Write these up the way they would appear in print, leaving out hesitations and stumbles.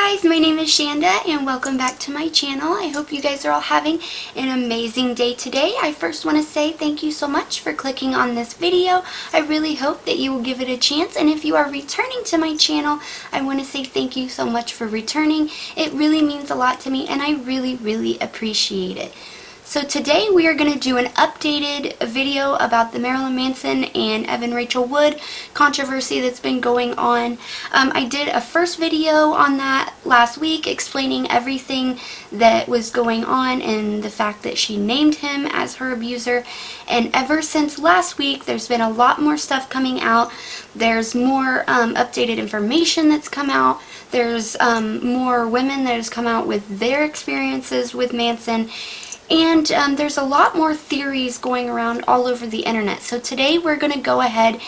guys, my name is Shanda and welcome back to my channel. I hope you guys are all having an amazing day today. I first want to say thank you so much for clicking on this video. I really hope that you will give it a chance, and if you are returning to my channel, I want to say thank you so much for returning. It really means a lot to me and I really appreciate it. So today we are going to do an updated video about the Marilyn Manson and Evan Rachel Wood controversy that's been going on. I did a first video on that last week explaining everything that was going on and the fact that she named him as her abuser. And ever since last week there's been a lot more stuff coming out. There's more updated information that's come out. There's more women that has come out with their experiences with Manson. And there's a lot more theories going around all over the internet. So today we're going to go ahead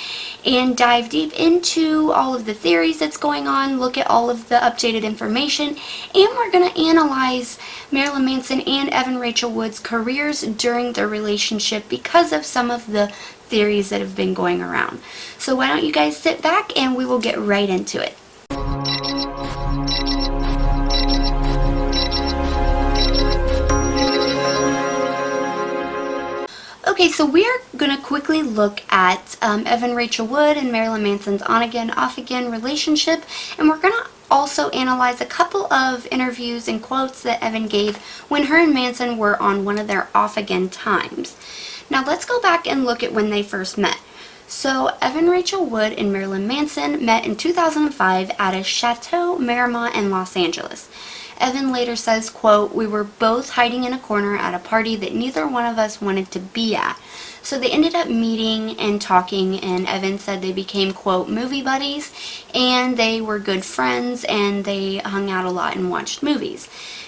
and dive deep into all of the theories that's going on, look at all of the updated information, and we're going to analyze Marilyn Manson and Evan Rachel Wood's careers during their relationship because of some of the theories that have been going around. So why don't you guys sit back and we will get right into it. Okay, so we are going to quickly look at Evan Rachel Wood and Marilyn Manson's on-again, off-again relationship, and we're going to also analyze a couple of interviews and quotes that Evan gave when her and Manson were on one of their off-again times. Now let's go back and look at when they first met. So Evan Rachel Wood and Marilyn Manson met in 2005 at a Chateau Marmont in Los Angeles. Evan later says, quote, "We were both hiding in a corner at a party that neither one of us wanted to be at." So they ended up meeting and talking, and Evan said they became, quote, "movie buddies," and they were good friends and they hung out a lot and watched movies.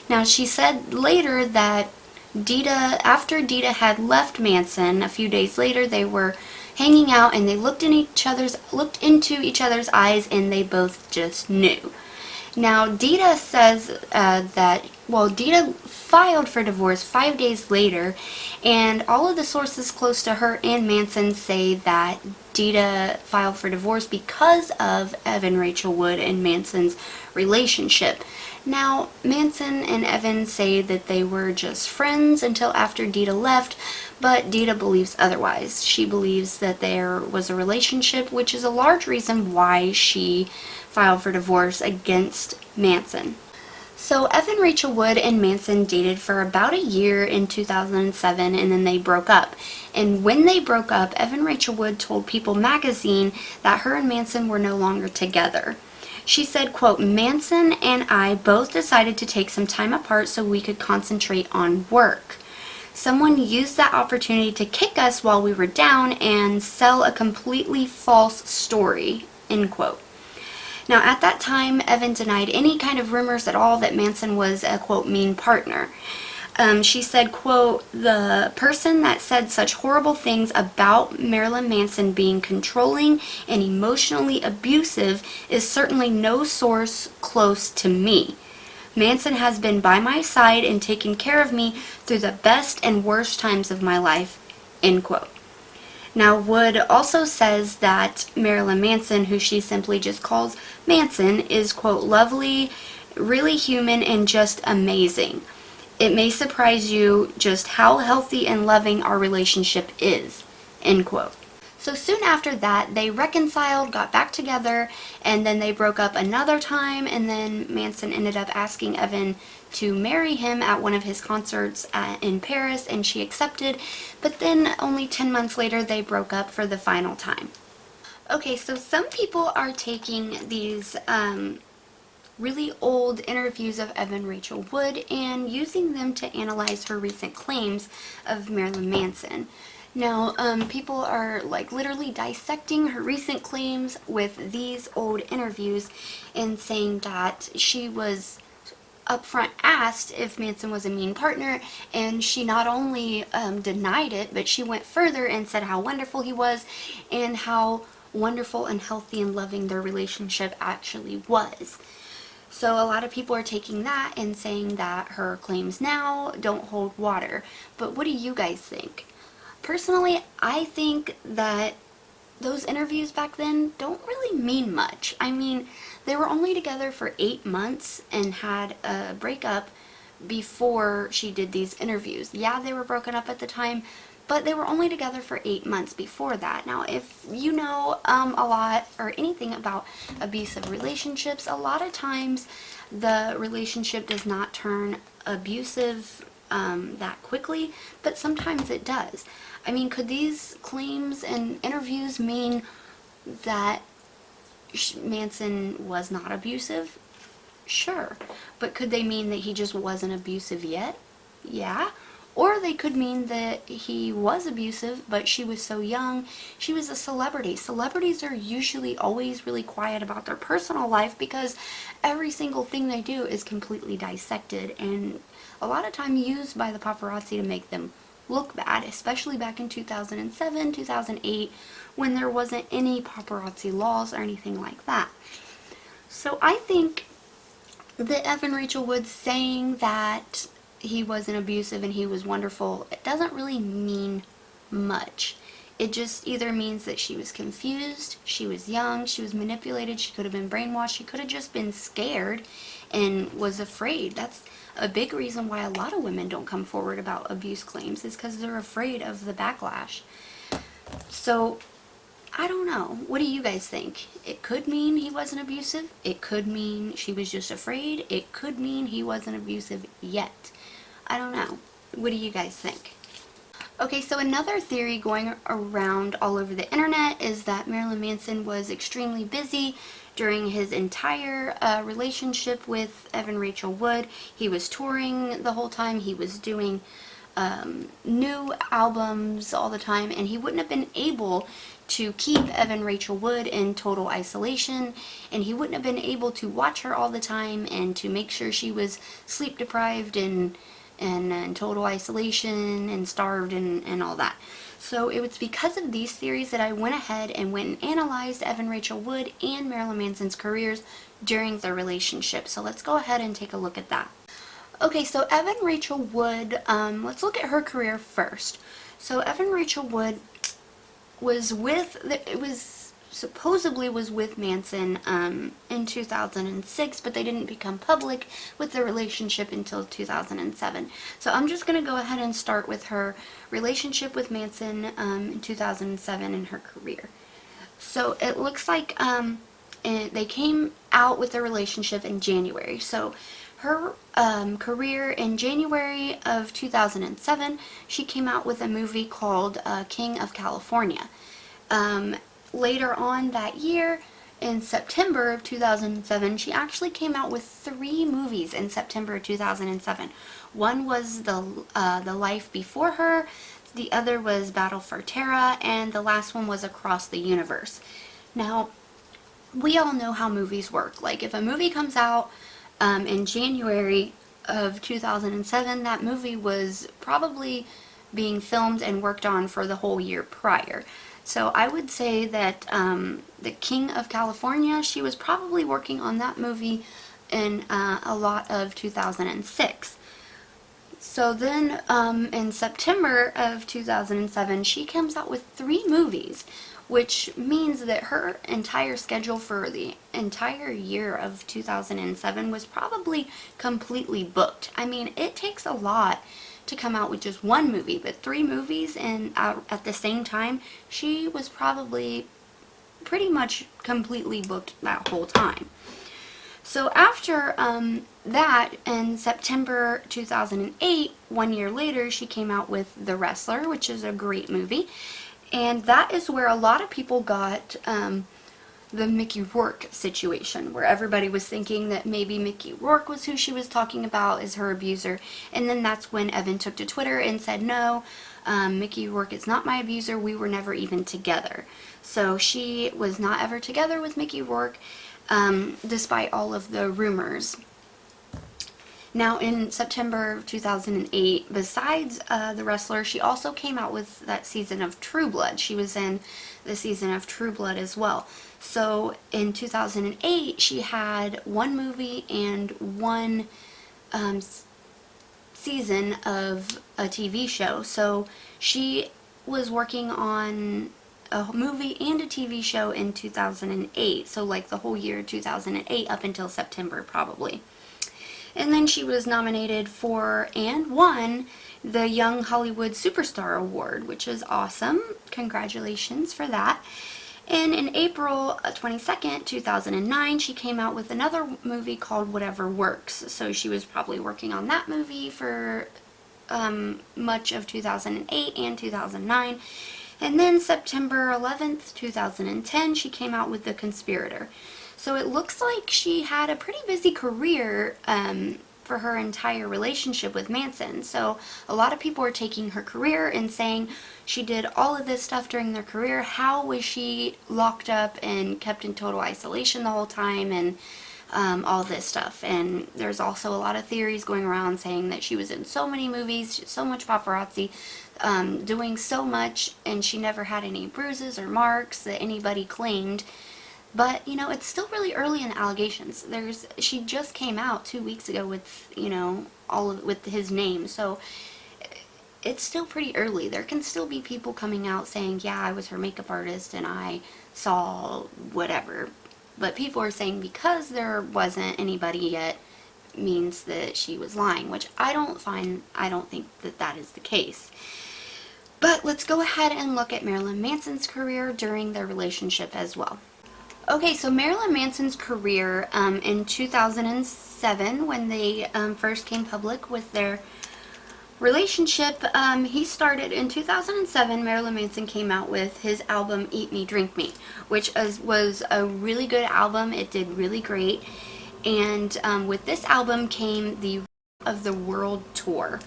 Now she said later that after Dita had left Manson, a few days later they were hanging out and they looked into each other's eyes and they both just knew. Now, Dita says Dita filed for divorce 5 days later, and all of the sources close to her and Manson say that Dita filed for divorce because of Evan Rachel Wood and Manson's relationship. Now, Manson and Evan say that they were just friends until after Dita left, but Dita believes otherwise. She believes that there was a relationship, which is a large reason why she filed for divorce against Manson. So Evan Rachel Wood and Manson dated for about a year in 2007, and then they broke up. And when they broke up, Evan Rachel Wood told People magazine that her and Manson were no longer together. She said, quote, "Manson and I both decided to take some time apart so we could concentrate on work. Someone used that opportunity to kick us while we were down and sell a completely false story," end quote. Now, at that time, Evan denied any kind of rumors at all that Manson was a, quote, mean partner. She said, quote, "The person that said such horrible things about Marilyn Manson being controlling and emotionally abusive is certainly no source close to me. Manson has been by my side and taken care of me through the best and worst times of my life," end quote. Now, Wood also says that Marilyn Manson, who she simply just calls Manson, is, quote, "lovely, really human, and just amazing. It may surprise you just how healthy and loving our relationship is," end quote. So soon after that, they reconciled, got back together, and then they broke up another time, and then Manson ended up asking Evan to marry him at one of his concerts in Paris, and she accepted, but then only 10 months later they broke up for the final time. Okay, so some people are taking these really old interviews of Evan Rachel Wood and using them to analyze her recent claims of Marilyn Manson. Now, people are like literally dissecting her recent claims with these old interviews and saying that she was upfront asked if Manson was a mean partner, and she not only denied it, but she went further and said how wonderful he was and how wonderful and healthy and loving their relationship actually was. So a lot of people are taking that and saying that her claims now don't hold water. But what do you guys think? Personally, I think that those interviews back then don't really mean much. I mean, they were only together for 8 months and had a breakup before she did these interviews. Yeah, they were broken up at the time, but they were only together for 8 months before that. Now, if you know a lot or anything about abusive relationships, a lot of times the relationship does not turn abusive that quickly, but sometimes it does. I mean, could these claims and interviews mean that Manson was not abusive? Sure. But could they mean that he just wasn't abusive yet? Yeah. Or they could mean that he was abusive, but she was so young. She was a celebrity. Celebrities are usually always really quiet about their personal life because every single thing they do is completely dissected and a lot of time used by the paparazzi to make them look bad, especially back in 2007, 2008, when there wasn't any paparazzi laws or anything like that. So I think that Evan Rachel Wood saying that he wasn't abusive and he was wonderful, it doesn't really mean much. It just either means that she was confused, she was young, she was manipulated, she could have been brainwashed, she could have just been scared and was afraid. That's a big reason why a lot of women don't come forward about abuse claims, is because they're afraid of the backlash. So, I don't know. What do you guys think? It could mean he wasn't abusive. It could mean she was just afraid. It could mean he wasn't abusive yet. I don't know. What do you guys think? Okay, so another theory going around all over the internet is that Marilyn Manson was extremely busy during his entire relationship with Evan Rachel Wood. He was touring the whole time. He was doing new albums all the time, and he wouldn't have been able to keep Evan Rachel Wood in total isolation, and he wouldn't have been able to watch her all the time and to make sure she was sleep deprived and in total isolation and starved and all that. So it was because of these theories that I went ahead and went and analyzed Evan Rachel Wood and Marilyn Manson's careers during their relationship. So let's go ahead and take a look at that. Okay, so Evan Rachel Wood, let's look at her career first. So Evan Rachel Wood supposedly was with Manson in 2006, but they didn't become public with their relationship until 2007. So I'm just going to go ahead and start with her relationship with Manson in 2007 and her career. So it looks like they came out with their relationship in January. So her career in January of 2007, she came out with a movie called King of California. Later on that year, in September of 2007, she actually came out with 3 movies in September of 2007. One was The Life Before Her, the other was Battle for Terra, and the last one was Across the Universe. Now, we all know how movies work. Like, if a movie comes out in January of 2007, that movie was probably being filmed and worked on for the whole year prior. So I would say that the King of California, she was probably working on that movie in a lot of 2006. So then in September of 2007, she comes out with 3 movies, which means that her entire schedule for the entire year of 2007 was probably completely booked. I mean, it takes a lot to come out with just one movie, but 3 movies and at the same time, she was probably pretty much completely booked that whole time. So after that, in September 2008, 1 year later, she came out with The Wrestler, which is a great movie, and that is where a lot of people got the Mickey Rourke situation, where everybody was thinking that maybe Mickey Rourke was who she was talking about as her abuser, and then that's when Evan took to Twitter and said, no, Mickey Rourke is not my abuser, we were never even together. So she was not ever together with Mickey Rourke, despite all of the rumors. Now, in September 2008, besides The Wrestler, she also came out with that season of True Blood. She was in the season of True Blood as well. So, in 2008, she had 1 movie and 1 season of a TV show. So, she was working on a movie and a TV show in 2008. So like the whole year 2008 up until September probably. And then she was nominated for and won the Young Hollywood Superstar Award, which is awesome. Congratulations for that. And in April 22nd, 2009, she came out with another movie called Whatever Works. So she was probably working on that movie for much of 2008 and 2009. And then September 11th, 2010, she came out with The Conspirator. So it looks like she had a pretty busy career for her entire relationship with Manson. So a lot of people are taking her career and saying she did all of this stuff during their career. How was she locked up and kept in total isolation the whole time, and all this stuff? And there's also a lot of theories going around saying that she was in so many movies, so much paparazzi, doing so much, and she never had any bruises or marks that anybody claimed. But, you know, it's still really early in the allegations. She just came out 2 weeks ago with, you know, with his name. So it's still pretty early. There can still be people coming out saying, yeah, I was her makeup artist and I saw whatever. But people are saying because there wasn't anybody yet means that she was lying, which I don't think that that is the case. But let's go ahead and look at Marilyn Manson's career during their relationship as well. Okay, so Marilyn Manson's career in 2007, when they first came public with their relationship, he started in 2007. Marilyn Manson came out with his album Eat Me, Drink Me, which was a really good album. It did really great. And with this album came the of the World Tour.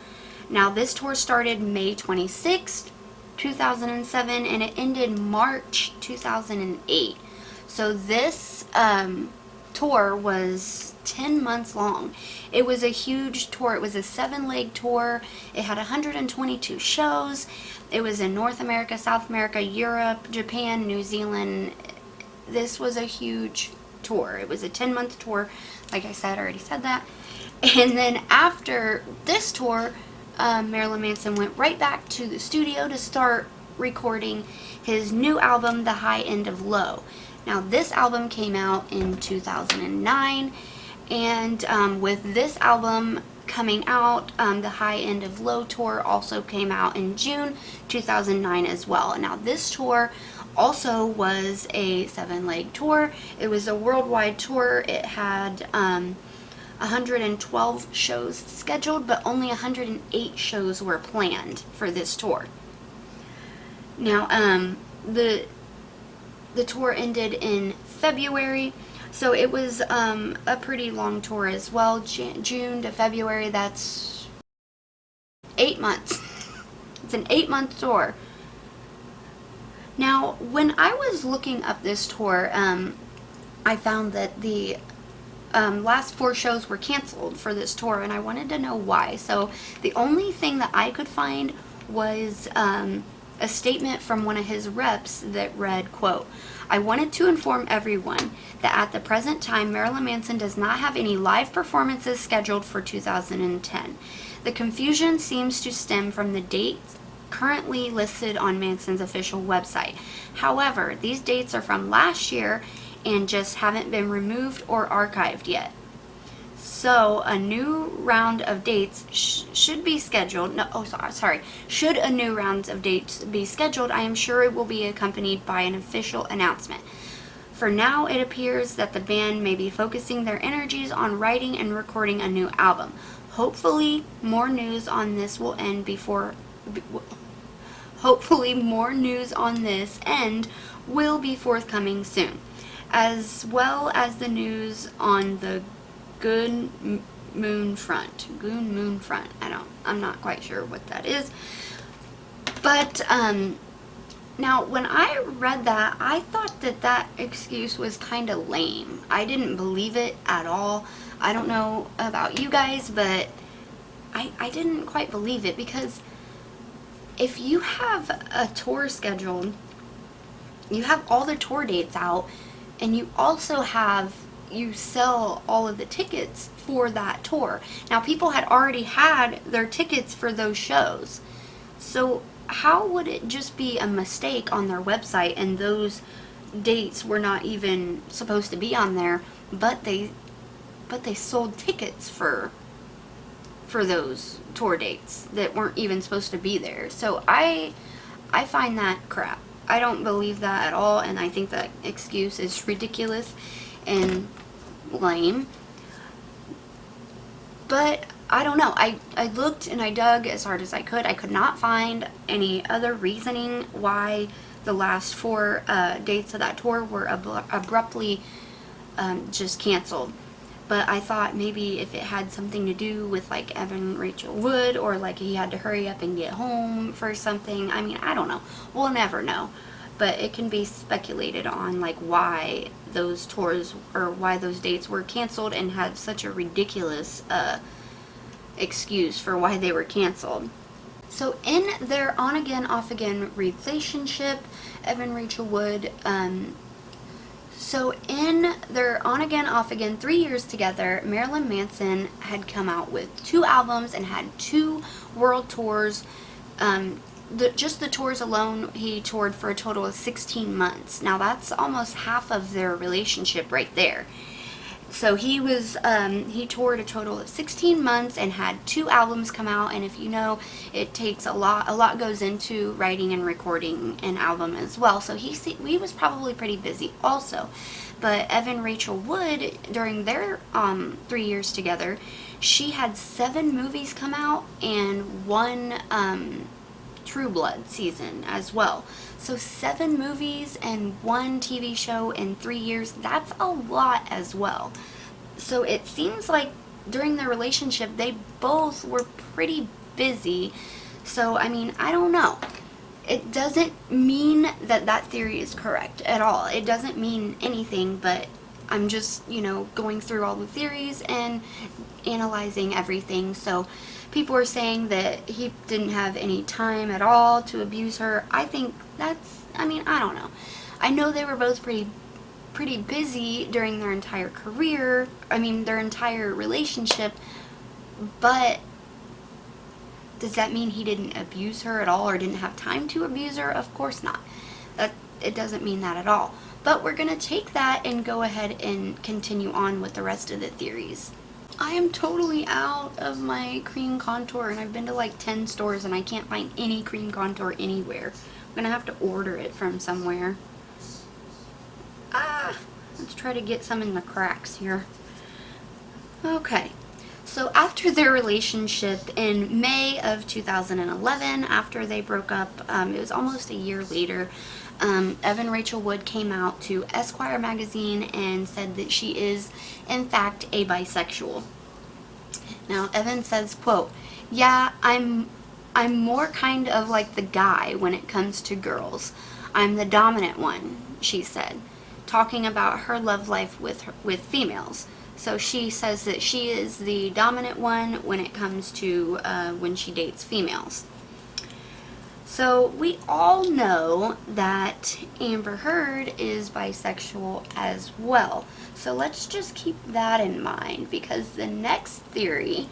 Now, this tour started May 26th, 2007, and it ended March 2008. So this tour was 10 months long. It was a huge tour. It was a 7-leg tour. It had 122 shows. It was in North America, South America, Europe, Japan, New Zealand. This was a huge tour. It was a 10-month tour. Like I said, I already said that. And then after this tour, Marilyn Manson went right back to the studio to start recording his new album, The High End of Low. Now, this album came out in 2009, and with this album coming out, the High End of Low tour also came out in June 2009 as well. Now, this tour also was a 7-leg tour. It was a worldwide tour. It had 112 shows scheduled, but only 108 shows were planned for this tour. Now, the tour ended in February, so it was a pretty long tour as well. June to February, that's 8 months. It's an 8-month tour. Now, when I was looking up this tour, I found that the last 4 shows were canceled for this tour, and I wanted to know why. So the only thing that I could find was a statement from one of his reps that read, quote, "I wanted to inform everyone that at the present time, Marilyn Manson does not have any live performances scheduled for 2010. The confusion seems to stem from the dates currently listed on Manson's official website. However, these dates are from last year and just haven't been removed or archived yet. So a new round of dates should be scheduled. Should a new round of dates be scheduled, I am sure it will be accompanied by an official announcement. For now, it appears that the band may be focusing their energies on writing and recording a new album. Hopefully, more news on this will be forthcoming soon, as well as the news on the Goon Moon Front. I'm not quite sure what that is. But now when I read that, I thought that excuse was kind of lame. I didn't believe it at all. I don't know about you guys, but I didn't quite believe it, because if you have a tour scheduled, you have all the tour dates out, and you also you sell all of the tickets for that tour. Now, people had already had their tickets for those shows. So how would it just be a mistake on their website and those dates were not even supposed to be on there, but they sold tickets for those tour dates that weren't even supposed to be there. So I find that crap. I don't believe that at all, and I think that excuse is ridiculous and lame. But I don't know. I looked and I dug as hard as I could. I could not find any other reasoning why the last 4 dates of that tour were abruptly just canceled. But I thought maybe if it had something to do with like Evan Rachel Wood, or like he had to hurry up and get home for something. I mean, I don't know. We'll never know. But it can be speculated on like why those tours or why those dates were canceled and had such a ridiculous excuse for why they were canceled. So in their on-again, off-again relationship, Evan Rachel Wood, so in their on-again, off-again 3 years together, Marilyn Manson had come out with 2 albums and had 2 world tours. Just the tours alone, he toured for a total of 16 months. Now that's almost half of their relationship right there. So he toured a total of 16 months and had 2 albums come out, and if you know, it takes a lot goes into writing and recording an album as well. So he was probably pretty busy also. But Evan Rachel Wood, during their 3 years together, she had 7 movies come out and 1 True Blood season as well. So 7 movies and 1 TV show in 3 years, that's a lot as well. So it seems like during their relationship, they both were pretty busy. So, I mean, I don't know. It doesn't mean that that theory is correct at all. It doesn't mean anything, but I'm just, going through all the theories and analyzing everything. So people are saying that he didn't have any time at all to abuse her. I think I don't know. I know they were both pretty busy during their entire career. Their entire relationship. But does that mean he didn't abuse her at all or didn't have time to abuse her? Of course not. It doesn't mean that at all. But we're going to take that and go ahead and continue on with the rest of the theories. I am totally out of my cream contour, and I've been to like 10 stores and I can't find any cream contour anywhere. I'm going to have to order it from somewhere. Let's try to get some in the cracks here. Okay. So after their relationship in May of 2011, after they broke up, it was almost a year later, Evan Rachel Wood came out to Esquire magazine and said that she is, in fact, a bisexual. Now, Evan says, quote, "Yeah, I'm more kind of like the guy when it comes to girls. I'm the dominant one," she said, talking about her love life with females. So she says that she is the dominant one when it comes to when she dates females. So we all know that Amber Heard is bisexual as well. So let's just keep that in mind, because the next theory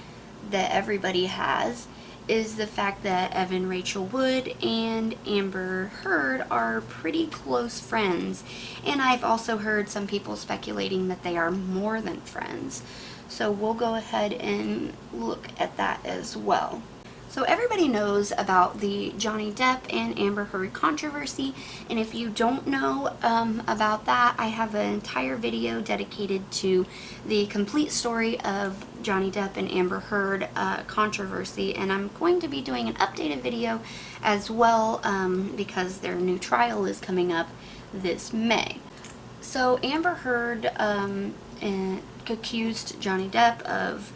that everybody has is the fact that Evan Rachel Wood and Amber Heard are pretty close friends. And I've also heard some people speculating that they are more than friends. So we'll go ahead and look at that as well. So everybody knows about the Johnny Depp and Amber Heard controversy, and if you don't know about that, I have an entire video dedicated to the complete story of Johnny Depp and Amber Heard controversy, and I'm going to be doing an updated video as well because their new trial is coming up this May. So Amber Heard accused Johnny Depp of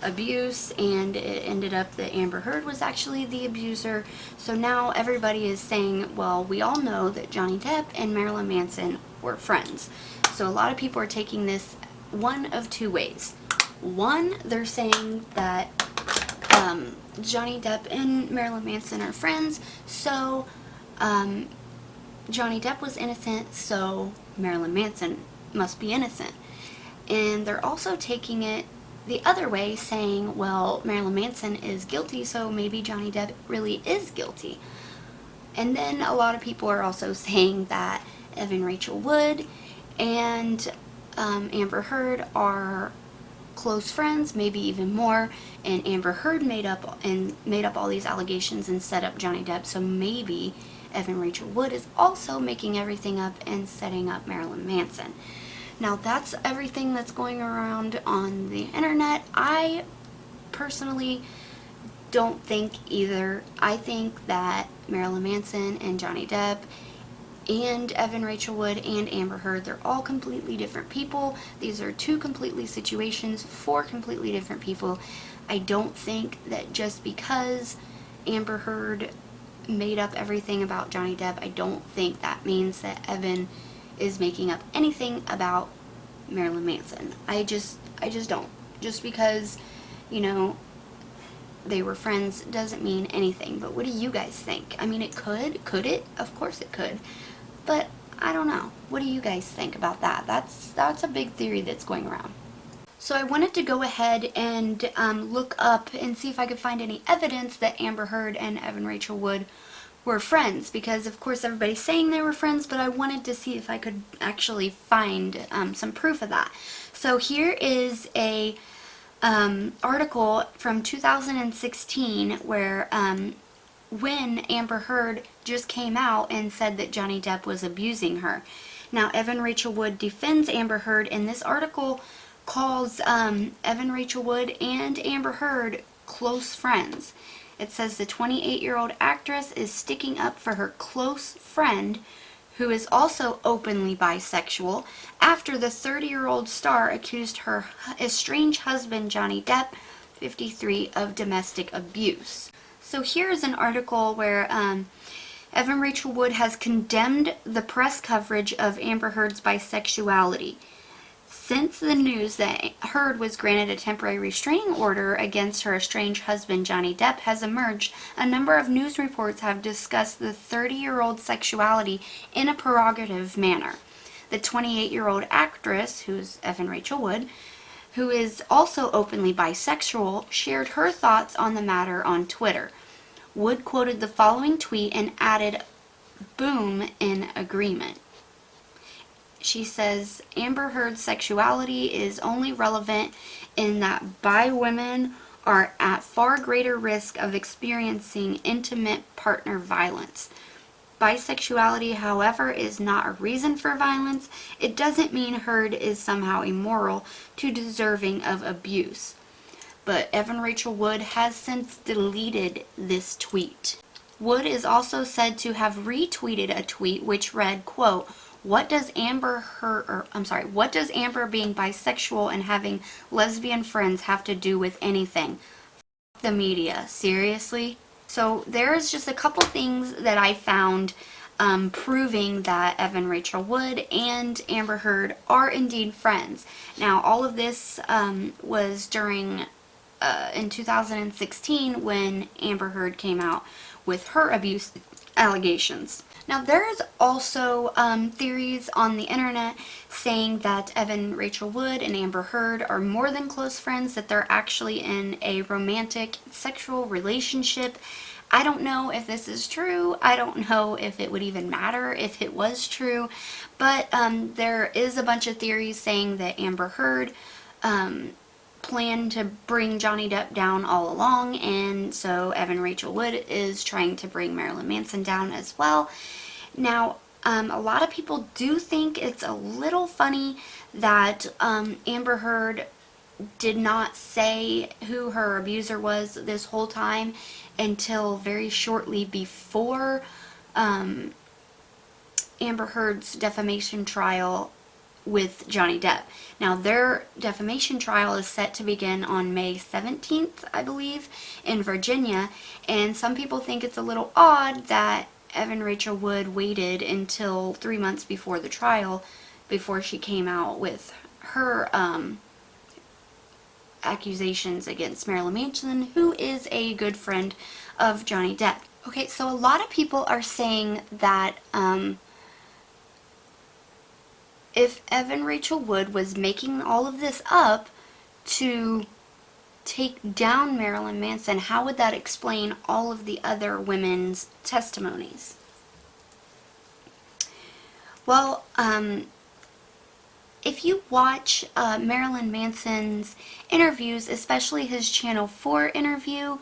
abuse, and it ended up that Amber Heard was actually the abuser. So now everybody is saying, well, we all know that Johnny Depp and Marilyn Manson were friends. So a lot of people are taking this one of 2 ways. One, they're saying that Johnny Depp and Marilyn Manson are friends, so Johnny Depp was innocent, so Marilyn Manson must be innocent. And they're also taking it the other way, saying, well, Marilyn Manson is guilty, so maybe Johnny Depp really is guilty. And then a lot of people are also saying that Evan Rachel Wood and Amber Heard are close friends, maybe even more, and Amber Heard made up all these allegations and set up Johnny Depp, so maybe Evan Rachel Wood is also making everything up and setting up Marilyn Manson. Now that's everything that's going around on the internet. I personally don't think either. I think that Marilyn Manson and Johnny Depp and Evan Rachel Wood and Amber Heard, they're all completely different people. These are two completely situations for completely different people. I don't think that just because Amber Heard made up everything about Johnny Depp, I don't think that means that Evan is making up anything about Marilyn Manson. I just don't. Just because, you know, they were friends doesn't mean anything. But what do you guys think? I mean, it could. Could it? Of course it could. But I don't know. What do you guys think about that? That's a big theory that's going around. So I wanted to go ahead and look up and see if I could find any evidence that Amber Heard and Evan Rachel Wood were friends, because of course everybody's saying they were friends, but I wanted to see if I could actually find some proof of that. So here is a article from 2016 where when Amber Heard just came out and said that Johnny Depp was abusing her. Now Evan Rachel Wood defends Amber Heard, and this article calls Evan Rachel Wood and Amber Heard close friends. It says the 28-year-old actress is sticking up for her close friend, who is also openly bisexual, after the 30-year-old star accused her estranged husband, Johnny Depp, 53, of domestic abuse. So here's an article where Evan Rachel Wood has condemned the press coverage of Amber Heard's bisexuality. Since the news that Heard was granted a temporary restraining order against her estranged husband Johnny Depp has emerged, a number of news reports have discussed the 30-year-old's sexuality in a prerogative manner. The 28-year-old actress, who's Evan Rachel Wood, who is also openly bisexual, shared her thoughts on the matter on Twitter. Wood quoted the following tweet and added, "Boom," in agreement. She says, Amber Heard's sexuality is only relevant in that bi women are at far greater risk of experiencing intimate partner violence. Bisexuality, however, is not a reason for violence. It doesn't mean Heard is somehow immoral to deserving of abuse. But Evan Rachel Wood has since deleted this tweet. Wood is also said to have retweeted a tweet which read, quote, what does Amber being bisexual and having lesbian friends have to do with anything? F the media, seriously? So there's just a couple things that I found proving that Evan Rachel Wood and Amber Heard are indeed friends. Now all of this was during in 2016 when Amber Heard came out with her abuse allegations. Now there's also theories on the internet saying that Evan Rachel Wood and Amber Heard are more than close friends, that they're actually in a romantic sexual relationship. I don't know if this is true. I don't know if it would even matter if it was true, but there is a bunch of theories saying that Amber Heard planned to bring Johnny Depp down all along, and so Evan Rachel Wood is trying to bring Marilyn Manson down as well. Now, a lot of people do think it's a little funny that Amber Heard did not say who her abuser was this whole time until very shortly before Amber Heard's defamation trial with Johnny Depp. Now their defamation trial is set to begin on May 17th, I believe, in Virginia, and some people think it's a little odd that Evan Rachel Wood waited until 3 months before the trial before she came out with her accusations against Marilyn Manson, who is a good friend of Johnny Depp. Okay, so a lot of people are saying that if Evan Rachel Wood was making all of this up to take down Marilyn Manson, how would that explain all of the other women's testimonies? Well, if you watch Marilyn Manson's interviews, especially his Channel 4 interview,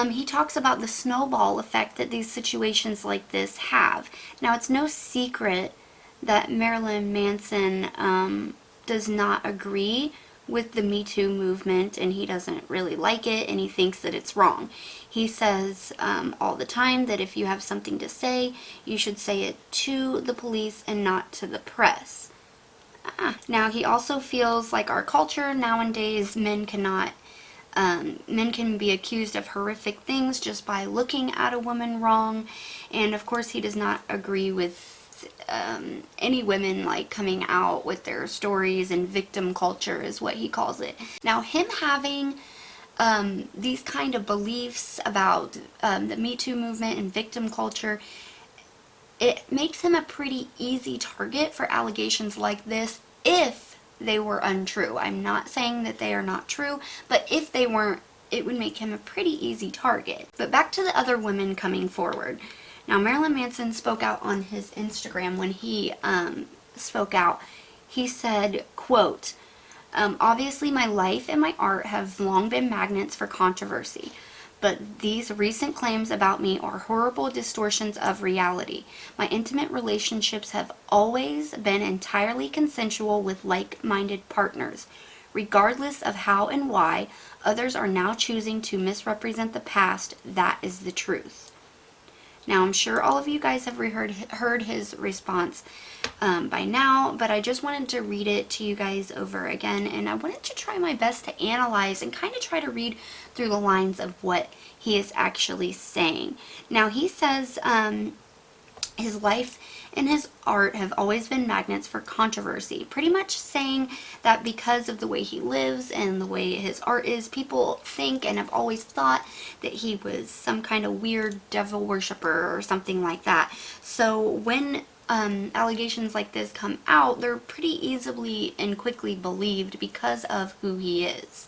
he talks about the snowball effect that these situations like this have. Now, it's no secret that Marilyn Manson does not agree with the metoo movement, and he doesn't really like it, and he thinks that it's wrong. He says all the time that if you have something to say, you should say it to the police and not to the press. Now, he also feels like our culture nowadays, men can be accused of horrific things just by looking at a woman wrong, and of course he does not agree with any women like coming out with their stories, and victim culture is what he calls it. Now, him having these kind of beliefs about the Me Too movement and victim culture, it makes him a pretty easy target for allegations like this if they were untrue. I'm not saying that they are not true, but if they weren't, it would make him a pretty easy target. But back to the other women coming forward. Now, Marilyn Manson spoke out on his Instagram. When he spoke out, he said, quote, obviously my life and my art have long been magnets for controversy, but these recent claims about me are horrible distortions of reality. My intimate relationships have always been entirely consensual with like-minded partners. Regardless of how and why others are now choosing to misrepresent the past, that is the truth. Now, I'm sure all of you guys have heard his response by now, but I just wanted to read it to you guys over again, and I wanted to try my best to analyze and kind of try to read through the lines of what he is actually saying. Now, he says his life and his art have always been magnets for controversy, pretty much saying that because of the way he lives and the way his art is, people think and have always thought that he was some kind of weird devil worshiper or something like that. So when allegations like this come out, they're pretty easily and quickly believed because of who he is.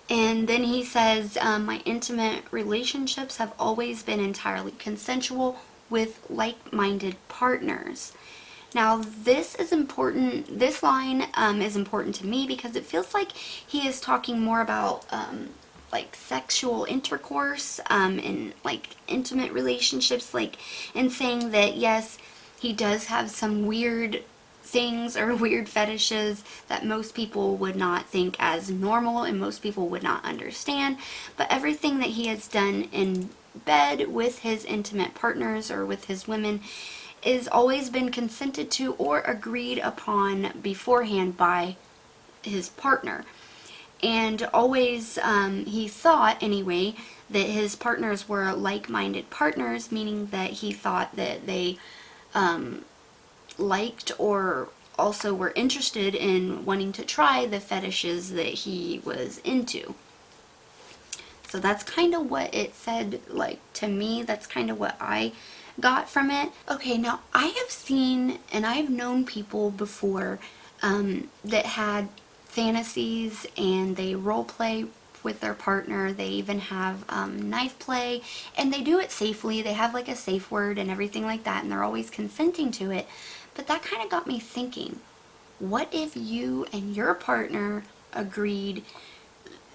And then he says, my intimate relationships have always been entirely consensual with like-minded partners. Now, this is important. This line is important to me because it feels like he is talking more about like sexual intercourse and like intimate relationships, like, and saying that yes, he does have some weird things or weird fetishes that most people would not think as normal and most people would not understand, but everything that he has done in bed with his intimate partners or with his women is always been consented to or agreed upon beforehand by his partner. And always he thought anyway that his partners were like-minded partners, meaning that he thought that they liked or also were interested in wanting to try the fetishes that he was into. So that's kind of what it said, like, to me. That's kind of what I got from it. Okay, now I have seen and I've known people before that had fantasies and they role play with their partner. They even have knife play, and they do it safely. They have like a safe word and everything like that, and they're always consenting to it. But that kind of got me thinking, what if you and your partner agreed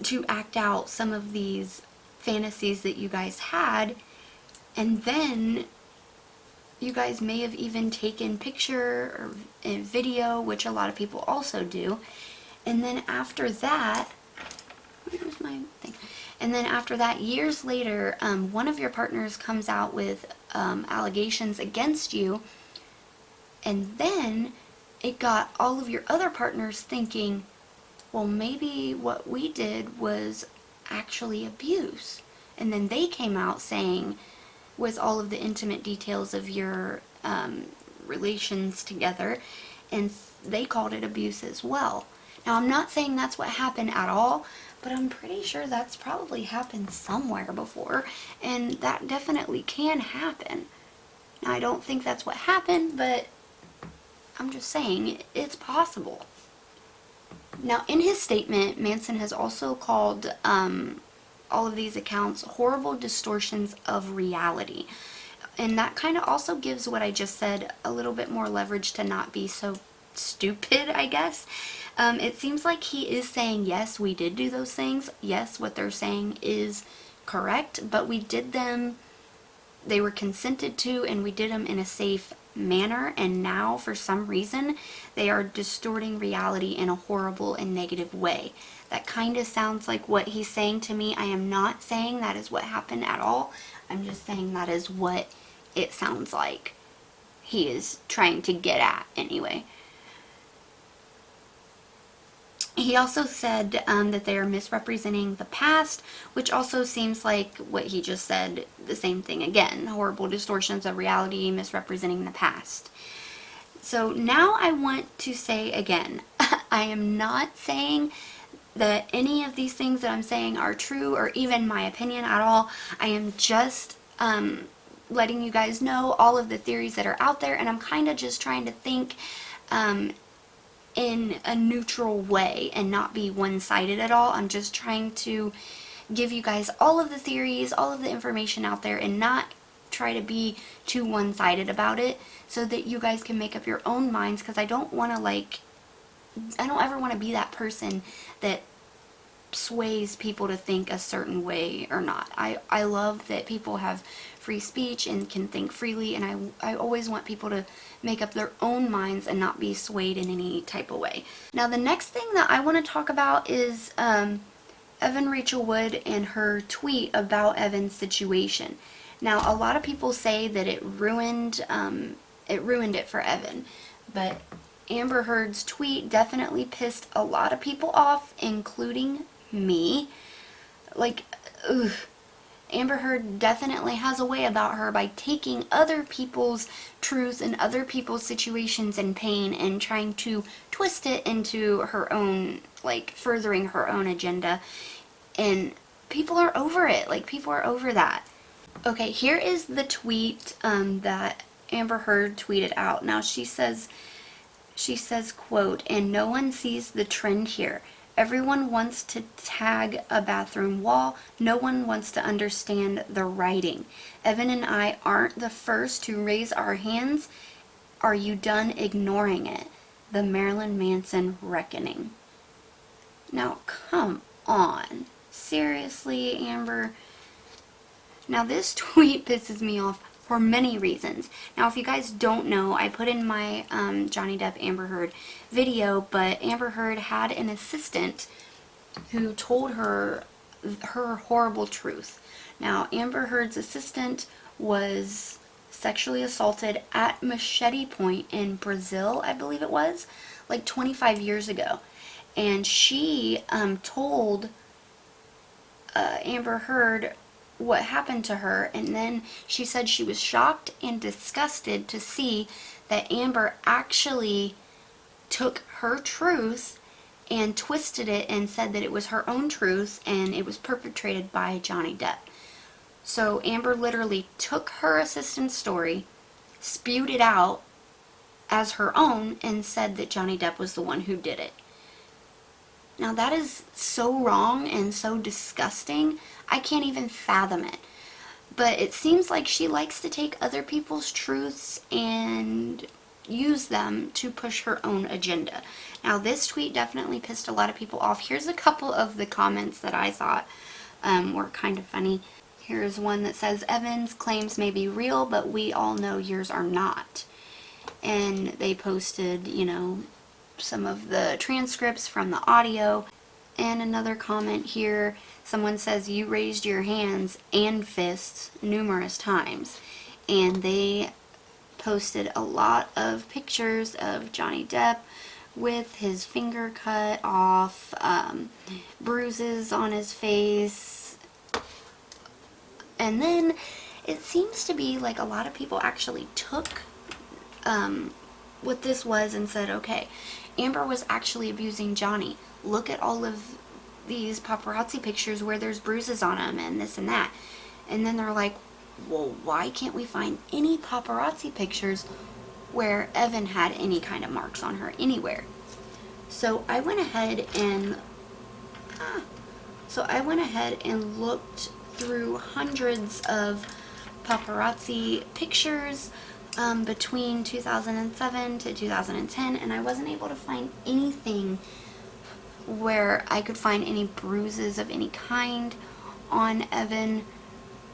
to act out some of these fantasies that you guys had, and then you guys may have even taken picture or a video, which a lot of people also do, and then after that, where's my thing? And then after that, years later, one of your partners comes out with allegations against you, and then it got all of your other partners thinking, well, maybe what we did was actually abuse. And then they came out saying, with all of the intimate details of your relations together, and they called it abuse as well. Now, I'm not saying that's what happened at all, but I'm pretty sure that's probably happened somewhere before, and that definitely can happen. Now, I don't think that's what happened, but I'm just saying it's possible. Now, in his statement, Manson has also called all of these accounts horrible distortions of reality. And that kind of also gives what I just said a little bit more leverage to not be so stupid, I guess. It seems like he is saying, yes, we did do those things. Yes, what they're saying is correct, but we did them, they were consented to, and we did them in a safe manner. And now, for some reason, they are distorting reality in a horrible and negative way. That kind of sounds like what he's saying to me. I am not saying that is what happened at all. I'm just saying that is what it sounds like he is trying to get at anyway. He also said that they are misrepresenting the past, which also seems like what he just said, the same thing again. Horrible distortions of reality, misrepresenting the past. So now I want to say again, I am not saying that any of these things that I'm saying are true or even my opinion at all. I am just letting you guys know all of the theories that are out there, and I'm kind of just trying to think in a neutral way and not be one-sided at all. I'm just trying to give you guys all of the theories, all of the information out there, and not try to be too one-sided about it, so that you guys can make up your own minds, because I don't want to, like, I don't ever want to be that person that sways people to think a certain way or not. I love that people have free speech and can think freely, and I always want people to make up their own minds and not be swayed in any type of way. Now, the next thing that I want to talk about is Evan Rachel Wood and her tweet about Evan's situation. Now, a lot of people say that it ruined it for Evan, but Amber Heard's tweet definitely pissed a lot of people off, including me. Like, ugh. Amber Heard definitely has a way about her by taking other people's truth and other people's situations and pain and trying to twist it into her own, like, furthering her own agenda. And people are over it. Like, people are over that. Okay, here is the tweet that Amber Heard tweeted out. Now, she says, quote, "And no one sees the trend here. Everyone wants to tag a bathroom wall. No one wants to understand the writing. Evan and I aren't the first to raise our hands. Are you done ignoring it? The Marilyn Manson reckoning." Now, come on. Seriously, Amber? Now, this tweet pisses me off for many reasons. Now, if you guys don't know, I put in my Johnny Depp Amber Heard video, but Amber Heard had an assistant who told her her horrible truth. Now, Amber Heard's assistant was sexually assaulted at Machete Point in Brazil, I believe it was, like 25 years ago. And she told Amber Heard what happened to her, and then she said she was shocked and disgusted to see that Amber actually took her truth and twisted it and said that it was her own truth and it was perpetrated by Johnny Depp. So Amber literally took her assistant's story, spewed it out as her own, and said that Johnny Depp was the one who did it. Now, that is so wrong and so disgusting. I can't even fathom it. But it seems like she likes to take other people's truths and use them to push her own agenda. Now, this tweet definitely pissed a lot of people off. Here's a couple of the comments that I thought were kind of funny. Here's one that says, "Evan's claims may be real, but we all know yours are not." And they posted, you know, some of the transcripts from the audio. And another comment here, someone says, "You raised your hands and fists numerous times." And they posted a lot of pictures of Johnny Depp with his finger cut off, bruises on his face. And then it seems to be like a lot of people actually took what this was and said, okay, Amber was actually abusing Johnny. Look at all of these paparazzi pictures where there's bruises on him and this and that. And then they're like, well, why can't we find any paparazzi pictures where Evan had any kind of marks on her anywhere? So I went ahead and looked through hundreds of paparazzi pictures between 2007 to 2010, and I wasn't able to find anything where I could find any bruises of any kind on Evan.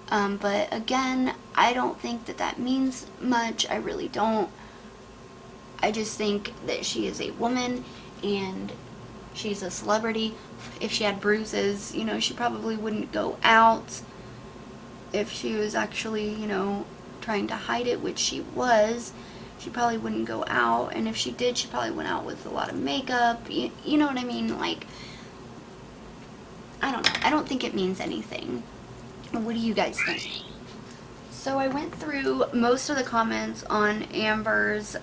But again, I don't think that that means much. I really don't. I just think that she is a woman and she's a celebrity. If she had bruises, you know, she probably wouldn't go out. If she was actually, you know, trying to hide it, which she was, she probably wouldn't go out. And if she did, she probably went out with a lot of makeup. You know what I mean? Like, I don't know. I don't think it means anything. What do you guys think? So I went through most of the comments on Amber's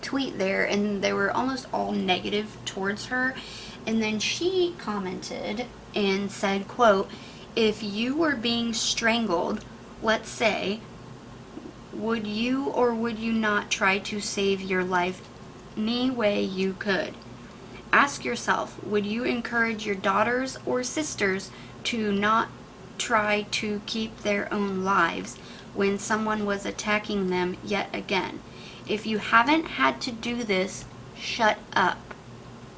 tweet there, and they were almost all negative towards her. And then she commented and said, quote, "If you were being strangled, let's say, would you or would you not try to save your life any way you could? Ask yourself, would you encourage your daughters or sisters to not try to keep their own lives when someone was attacking them yet again? If you haven't had to do this, shut up."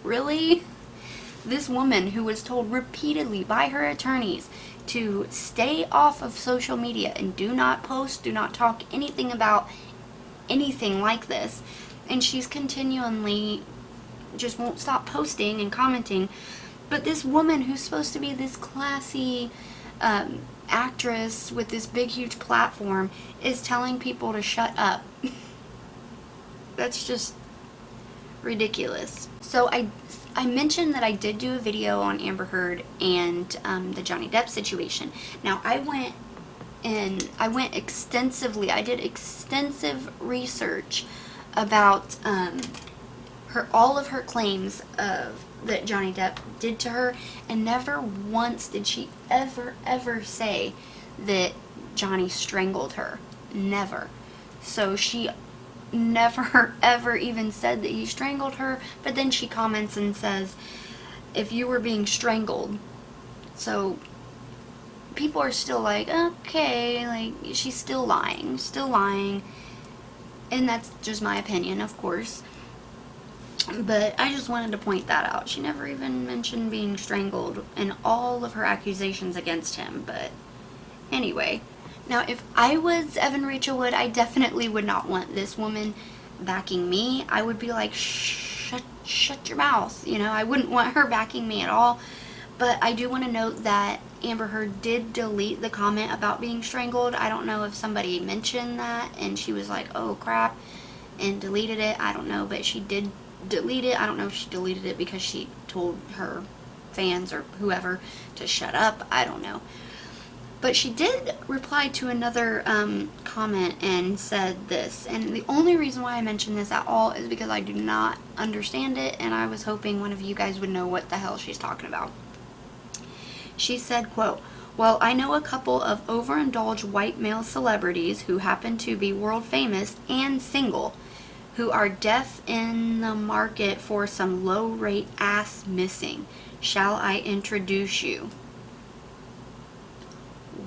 Really? This woman who was told repeatedly by her attorneys to stay off of social media and do not post, do not talk anything about anything like this, and she's continually just won't stop posting and commenting. But this woman who's supposed to be this classy actress with this big huge platform is telling people to shut up. That's just ridiculous. So I mentioned that I did do a video on Amber Heard and the Johnny Depp situation. Now I went extensively, I did extensive research about all of her claims that Johnny Depp did to her, and never once did she ever say that Johnny strangled her. Never. So she never ever even said that he strangled her, but then she comments and says, "If you were being strangled." So people are still like, okay, like, she's still lying, and that's just my opinion, of course. But I just wanted to point that out. She never even mentioned being strangled in all of her accusations against him. But anyway, now if I was Evan Rachel Wood, I definitely would not want this woman backing me. I would be like, shut your mouth. You know, I wouldn't want her backing me at all. But I do want to note that Amber Heard did delete the comment about being strangled. I don't know if somebody mentioned that and she was like, oh crap, and deleted it. I don't know, but she did delete it. I don't know if she deleted it because she told her fans or whoever to shut up. I don't know. But she did reply to another comment and said this. And the only reason why I mention this at all is because I do not understand it, and I was hoping one of you guys would know what the hell she's talking about. She said, quote, "Well, I know a couple of overindulged white male celebrities who happen to be world famous and single, who are deaf in the market for some low-rate ass missing. Shall I introduce you?"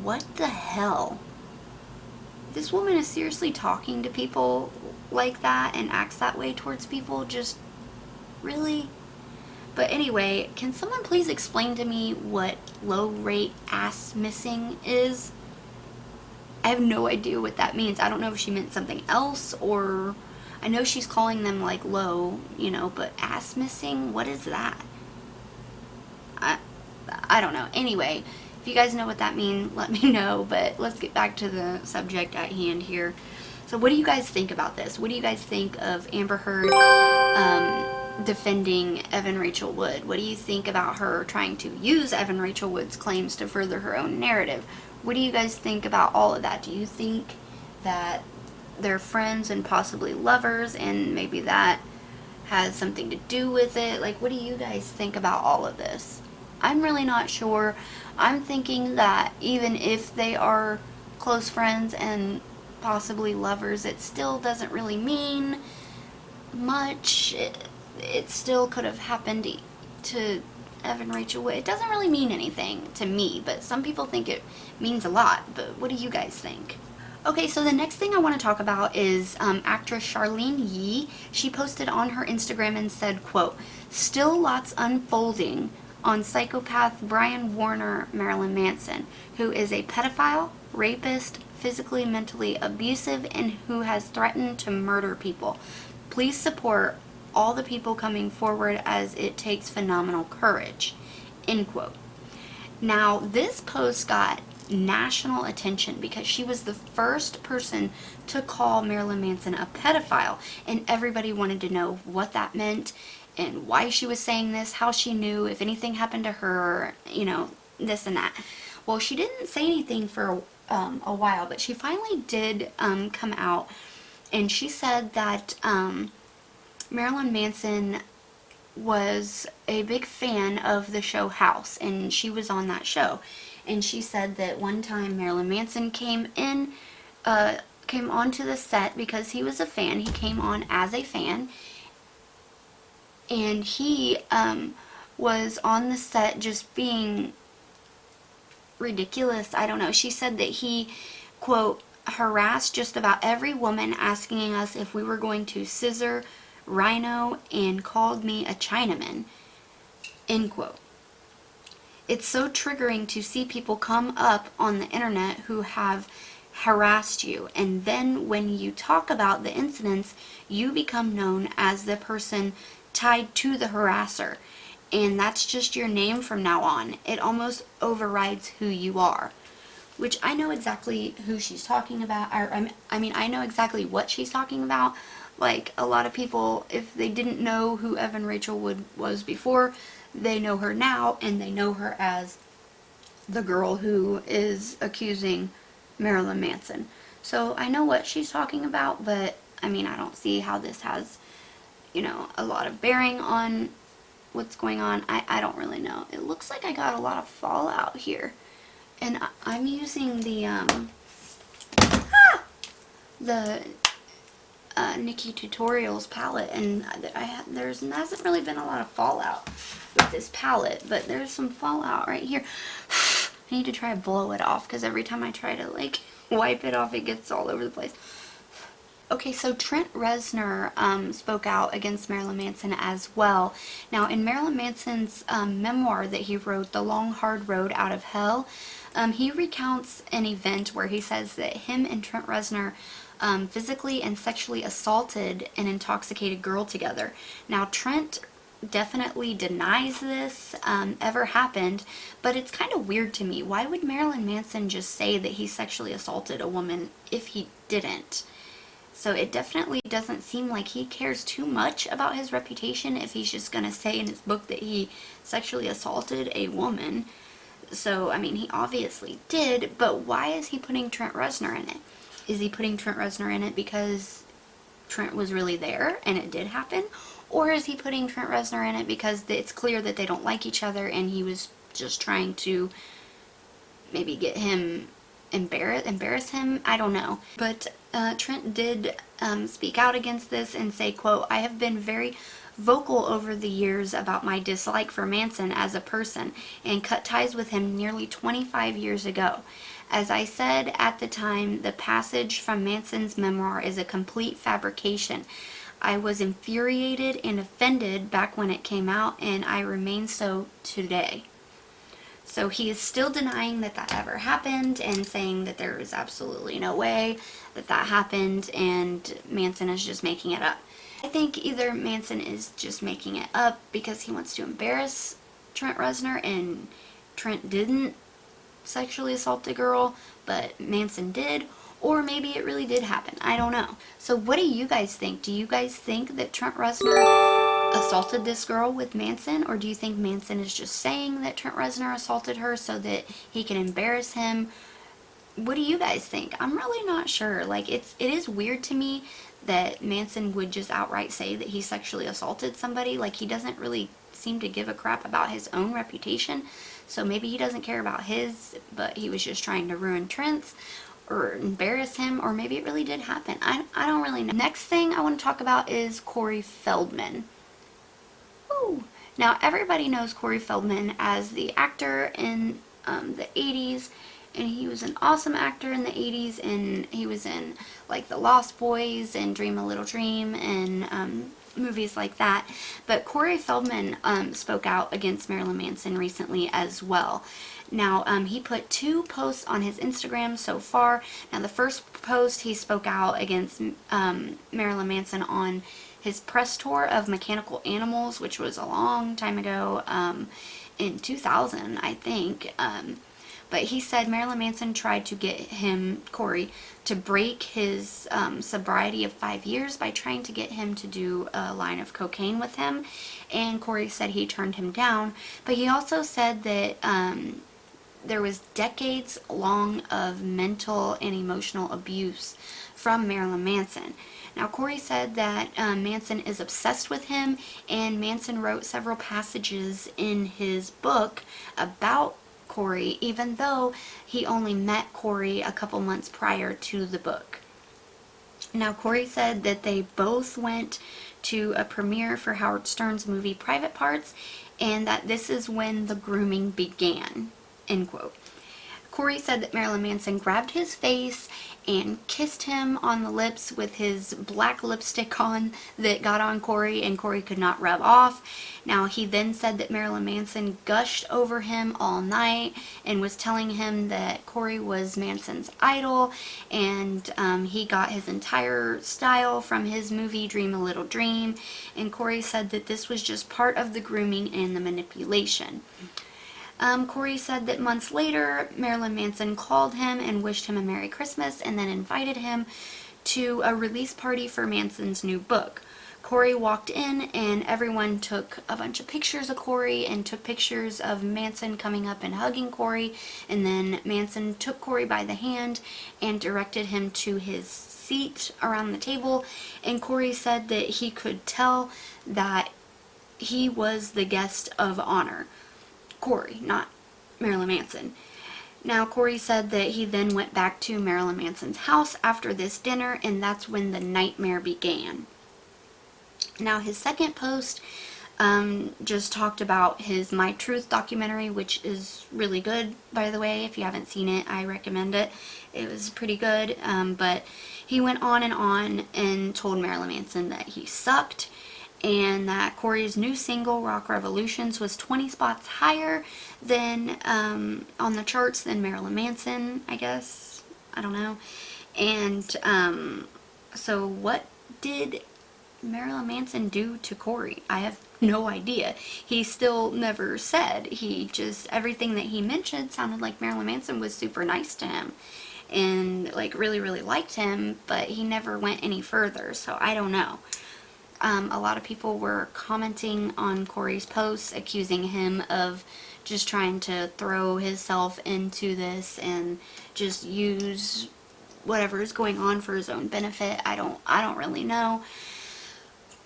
What the hell? This woman is seriously talking to people like that and acts that way towards people? Just really? But anyway, can someone please explain to me what low-rate ass missing is? I have no idea what that means. I don't know if she meant something else, or I know she's calling them like low, you know, but ass missing, what is that? I don't know. Anyway, if you guys know what that means, let me know, but let's get back to the subject at hand here. So what do you guys think about this? What do you guys think of Amber Heard defending Evan Rachel Wood? What do you think about her trying to use Evan Rachel Wood's claims to further her own narrative? What do you guys think about all of that? Do you think that they're friends and possibly lovers, and maybe that has something to do with it? Like, what do you guys think about all of this? I'm really not sure. I'm thinking that even if they are close friends and possibly lovers, it still doesn't really mean much. It still could have happened to Evan Rachel Wood. It doesn't really mean anything to me, but some people think it means a lot. But what do you guys think? Okay, so the next thing I want to talk about is actress Charlene Yee. She posted on her Instagram and said, quote, "Still lots unfolding on psychopath Brian Warner Marilyn Manson, who is a pedophile, rapist, physically, mentally abusive, and who has threatened to murder people. Please support all the people coming forward as it takes phenomenal courage." End quote. Now, this post got national attention because she was the first person to call Marilyn Manson a pedophile, and everybody wanted to know what that meant and why she was saying this, how she knew, if anything happened to her, you know, this and that. Well, she didn't say anything for a while, but she finally did come out, and she said that Marilyn Manson was a big fan of the show House, and she was on that show. And she said that one time Marilyn Manson came onto the set because he was a fan. He came on as a fan, and he was on the set just being ridiculous. I don't know. She said that he, quote, "harassed just about every woman, asking us if we were going to scissor, rhino, and called me a Chinaman." End quote. "It's so triggering to see people come up on the internet who have harassed you, and then when you talk about the incidents, you become known as the person tied to the harasser, and that's just your name from now on. It almost overrides who you are." Which I know exactly who she's talking about, or I mean, I know exactly what she's talking about. Like, a lot of people, if they didn't know who Evan Rachel Wood was before, they know her now, and they know her as the girl who is accusing Marilyn Manson. So I know what she's talking about, but I mean, I don't see how this has, you know, a lot of bearing on what's going on. I don't really know. It looks like I got a lot of fallout here, and I'm using the Nikki Tutorials palette, and there hasn't really been a lot of fallout with this palette, but there's some fallout right here. I need to try to blow it off, because every time I try to like wipe it off, it gets all over the place. Okay, so Trent Reznor spoke out against Marilyn Manson as well. Now, in Marilyn Manson's memoir that he wrote, The Long Hard Road Out of Hell, he recounts an event where he says that him and Trent Reznor physically and sexually assaulted an intoxicated girl together. Now, Trent definitely denies this ever happened, but it's kind of weird to me. Why would Marilyn Manson just say that he sexually assaulted a woman if he didn't? So it definitely doesn't seem like he cares too much about his reputation if he's just going to say in his book that he sexually assaulted a woman. So, I mean, he obviously did, but why is he putting Trent Reznor in it? Is he putting Trent Reznor in it because Trent was really there and it did happen? Or is he putting Trent Reznor in it because it's clear that they don't like each other and he was just trying to maybe get him embarrass him? I don't know. But Trent did speak out against this and say, quote, "I have been very vocal over the years about my dislike for Manson as a person and cut ties with him nearly 25 years ago. As I said at the time, the passage from Manson's memoir is a complete fabrication. I was infuriated and offended back when it came out, and I remain so today." So he is still denying that that ever happened and saying that there is absolutely no way that that happened and Manson is just making it up. I think either Manson is just making it up because he wants to embarrass Trent Reznor and Trent didn't sexually assault the girl, but Manson did, or maybe it really did happen. I don't know. So what do you guys think? Do you guys think that Trent Reznor assaulted this girl with Manson, or do you think Manson is just saying that Trent Reznor assaulted her so that he can embarrass him? What do you guys think? I'm really not sure. Like, it is weird to me that Manson would just outright say that he sexually assaulted somebody. Like, he doesn't really seem to give a crap about his own reputation. So maybe he doesn't care about his, but he was just trying to ruin Trent's or embarrass him, or maybe it really did happen. I don't really know. Next thing I want to talk about is Corey Feldman. Ooh. Now, everybody knows Corey Feldman as the actor in the 80s, and he was an awesome actor in the 80s, and he was in like The Lost Boys and Dream a Little Dream and movies like that. But Corey Feldman spoke out against Marilyn Manson recently as well. Now, he put 2 posts on his Instagram so far. Now, the first post, he spoke out against Marilyn Manson on his press tour of Mechanical Animals, which was a long time ago, in 2000, I think. But he said Marilyn Manson tried to get him, Corey, to break his sobriety of 5 years by trying to get him to do a line of cocaine with him. And Corey said he turned him down. But he also said that there was decades long of mental and emotional abuse from Marilyn Manson. Now, Corey said that Manson is obsessed with him, and Manson wrote several passages in his book about Corey, even though he only met Corey a couple months prior to the book. Now, Corey said that they both went to a premiere for Howard Stern's movie Private Parts, and that this is when the grooming began, end quote. Corey said that Marilyn Manson grabbed his face and kissed him on the lips with his black lipstick on that got on Corey, and Corey could not rub off. Now, he then said that Marilyn Manson gushed over him all night and was telling him that Corey was Manson's idol, and he got his entire style from his movie Dream a Little Dream, and Corey said that this was just part of the grooming and the manipulation. Corey said that months later, Marilyn Manson called him and wished him a Merry Christmas and then invited him to a release party for Manson's new book. Corey walked in and everyone took a bunch of pictures of Corey and took pictures of Manson coming up and hugging Corey, and then Manson took Corey by the hand and directed him to his seat around the table, and Corey said that he could tell that he was the guest of honor. Corey, not Marilyn Manson. Now, Corey said that he then went back to Marilyn Manson's house after this dinner, and that's when the nightmare began. Now, his second post just talked about his My Truth documentary, which is really good, by the way. If you haven't seen it, I recommend it. It was pretty good, but he went on and told Marilyn Manson that he sucked, and that Corey's new single, Rock Revolutions, was 20 spots higher than on the charts than Marilyn Manson, I guess. I don't know. And so what did Marilyn Manson do to Corey? I have no idea. He still never said. He just, everything that he mentioned sounded like Marilyn Manson was super nice to him and like really, really liked him, but he never went any further, so I don't know. A lot of people were commenting on Corey's posts, accusing him of just trying to throw himself into this and just use whatever is going on for his own benefit. I don't really know.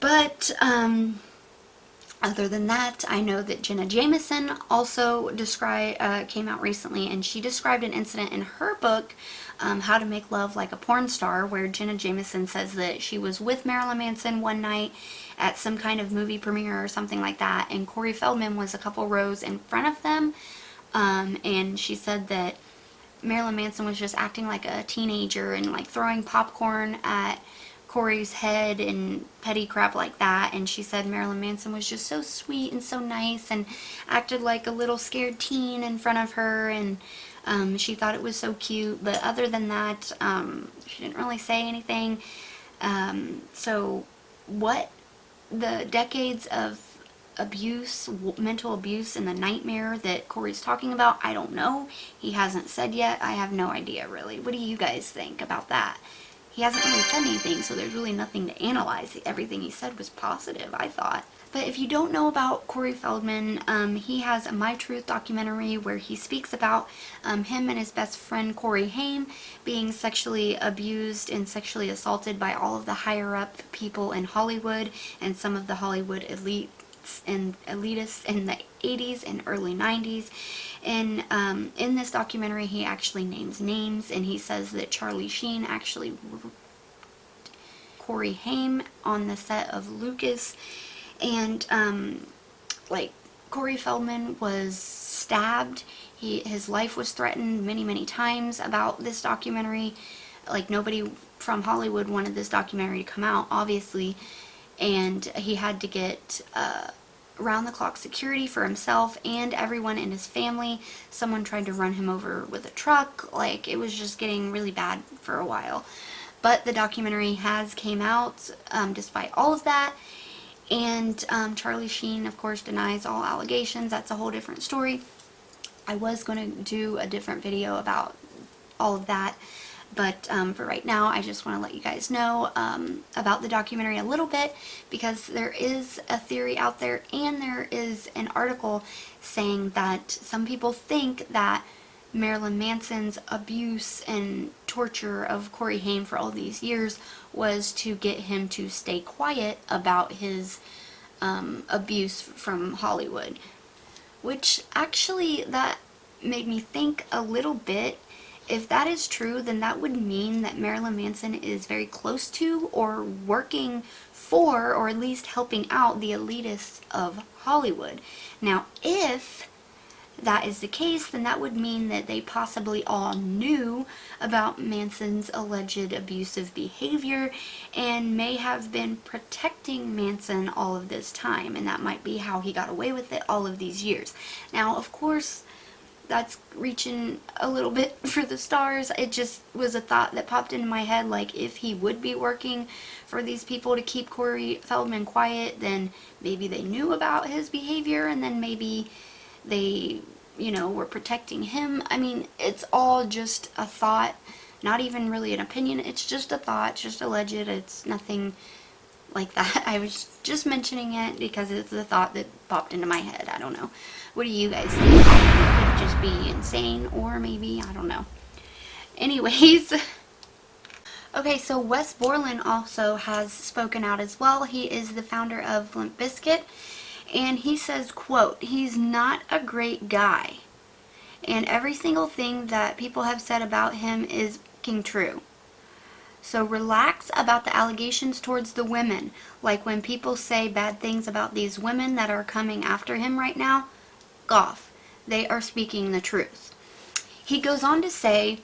But other than that, I know that Jenna Jameson also came out recently, and she described an incident in her book, How to Make Love Like a Porn Star, where Jenna Jameson says that she was with Marilyn Manson one night at some kind of movie premiere or something like that, and Corey Feldman was a couple rows in front of them, and she said that Marilyn Manson was just acting like a teenager and like throwing popcorn at Corey's head and petty crap like that, and she said Marilyn Manson was just so sweet and so nice and acted like a little scared teen in front of her, and she thought it was so cute, but other than that, she didn't really say anything. So what the decades of abuse, mental abuse, and the nightmare that Corey's talking about, I don't know. He hasn't said yet. I have no idea, really. What do you guys think about that? He hasn't really said anything, so there's really nothing to analyze. Everything he said was positive, I thought. But if you don't know about Corey Feldman, he has a My Truth documentary where he speaks about him and his best friend Corey Haim being sexually abused and sexually assaulted by all of the higher up people in Hollywood and some of the Hollywood elitists in the 80s and early 90s. And in this documentary, he actually names names, and he says that Charlie Sheen actually Corey Haim on the set of Lucas. And like, Corey Feldman was stabbed. His life was threatened many, many times about this documentary. Like, nobody from Hollywood wanted this documentary to come out, obviously, and he had to get round-the-clock security for himself and everyone in his family. Someone tried to run him over with a truck. Like, it was just getting really bad for a while. But the documentary has came out despite all of that. And Charlie Sheen, of course, denies all allegations. That's a whole different story. I was going to do a different video about all of that. But for right now, I just want to let you guys know about the documentary a little bit, because there is a theory out there, and there is an article saying that some people think that Marilyn Manson's abuse and torture of Corey Haim for all these years was to get him to stay quiet about his abuse from Hollywood. Which actually, that made me think a little bit. If that is true, then that would mean that Marilyn Manson is very close to or working for, or at least helping out, the elitists of Hollywood. Now, if that is the case, then that would mean that they possibly all knew about Manson's alleged abusive behavior and may have been protecting Manson all of this time, and that might be how he got away with it all of these years. Now, of course, that's reaching a little bit for the stars. It just was a thought that popped into my head, like, if he would be working for these people to keep Corey Feldman quiet, then maybe they knew about his behavior, and then maybe they, you know, were protecting him. I mean, it's all just a thought, not even really an opinion. It's just a thought, just alleged. It's nothing like that. I was just mentioning it because it's a thought that popped into my head. I don't know. What do you guys think? It could just be insane, or maybe, I don't know. Anyways, okay, so Wes Borland also has spoken out as well. He is the founder of Limp Bizkit, and he says, quote, "He's not a great guy, and every single thing that people have said about him is fucking true. So relax about the allegations towards the women. Like when people say bad things about these women that are coming after him right now, off. They are speaking the truth." He goes on to say,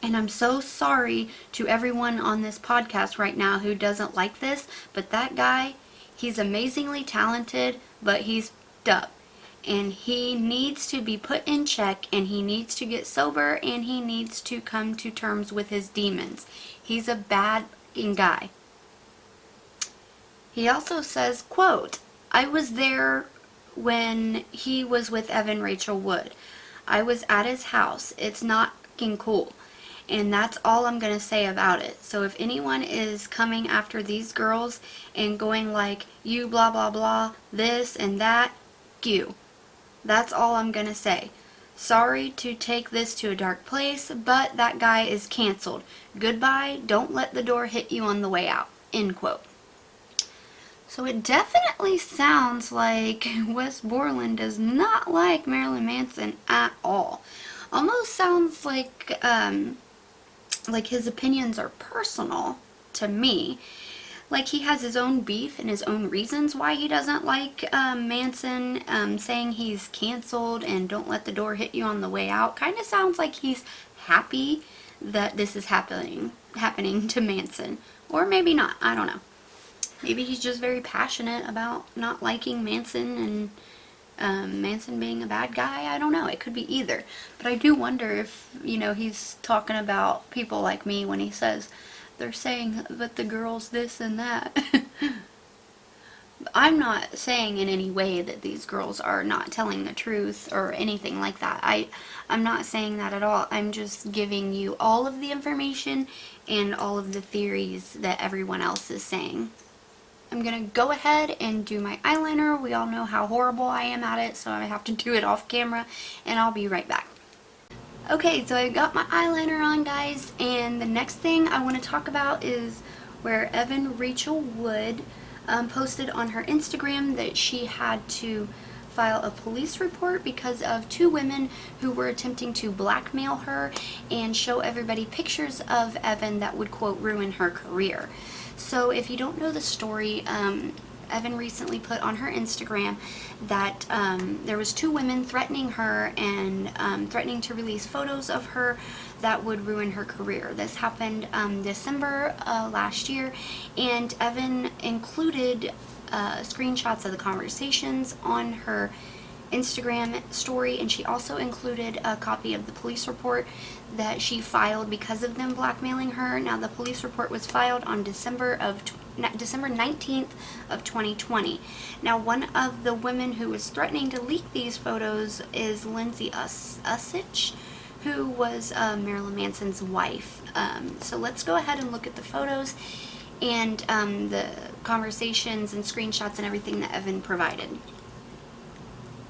and I'm so sorry to everyone on this podcast right now who doesn't like this, but that guy, he's amazingly talented, but he's up. And he needs to be put in check, and he needs to get sober, and he needs to come to terms with his demons. He's a bad guy. He also says, quote, "I was there when he was with Evan Rachel Wood. I was at his house. It's not fucking cool. And that's all I'm going to say about it. So if anyone is coming after these girls and going like, you blah blah blah, this and that, you. That's all I'm going to say. Sorry to take this to a dark place, but that guy is canceled. Goodbye. Don't let the door hit you on the way out." End quote. So it definitely sounds like Wes Borland does not like Marilyn Manson at all. Almost sounds like his opinions are personal to me. Like he has his own beef and his own reasons why he doesn't like Manson, saying he's canceled and don't let the door hit you on the way out. Kind of sounds like he's happy that this is happening to Manson. Or maybe not, I don't know. Maybe he's just very passionate about not liking Manson and Manson being a bad guy. I don't know. It could be either. But I do wonder if, you know, he's talking about people like me when he says they're saying that the girl's this and that. I'm not saying in any way that these girls are not telling the truth or anything like that. I'm not saying that at all. I'm just giving you all of the information and all of the theories that everyone else is saying. I'm going to go ahead and do my eyeliner. We all know how horrible I am at it, so I have to do it off camera, and I'll be right back. Okay, so I got my eyeliner on, guys, and the next thing I want to talk about is where Evan Rachel Wood posted on her Instagram that she had to file a police report because of two women who were attempting to blackmail her and show everybody pictures of Evan that would, quote, ruin her career. So if you don't know the story, Evan recently put on her Instagram that there was 2 women threatening her and threatening to release photos of her that would ruin her career. This happened December last year, and Evan included screenshots of the conversations on her Instagram story, and she also included a copy of the police report that she filed because of them blackmailing her. Now, the police report was filed on December 19th of 2020. Now, one of the women who was threatening to leak these photos is Lindsay Usich, who was Marilyn Manson's wife. So let's go ahead and look at the photos and the conversations and screenshots and everything that Evan provided.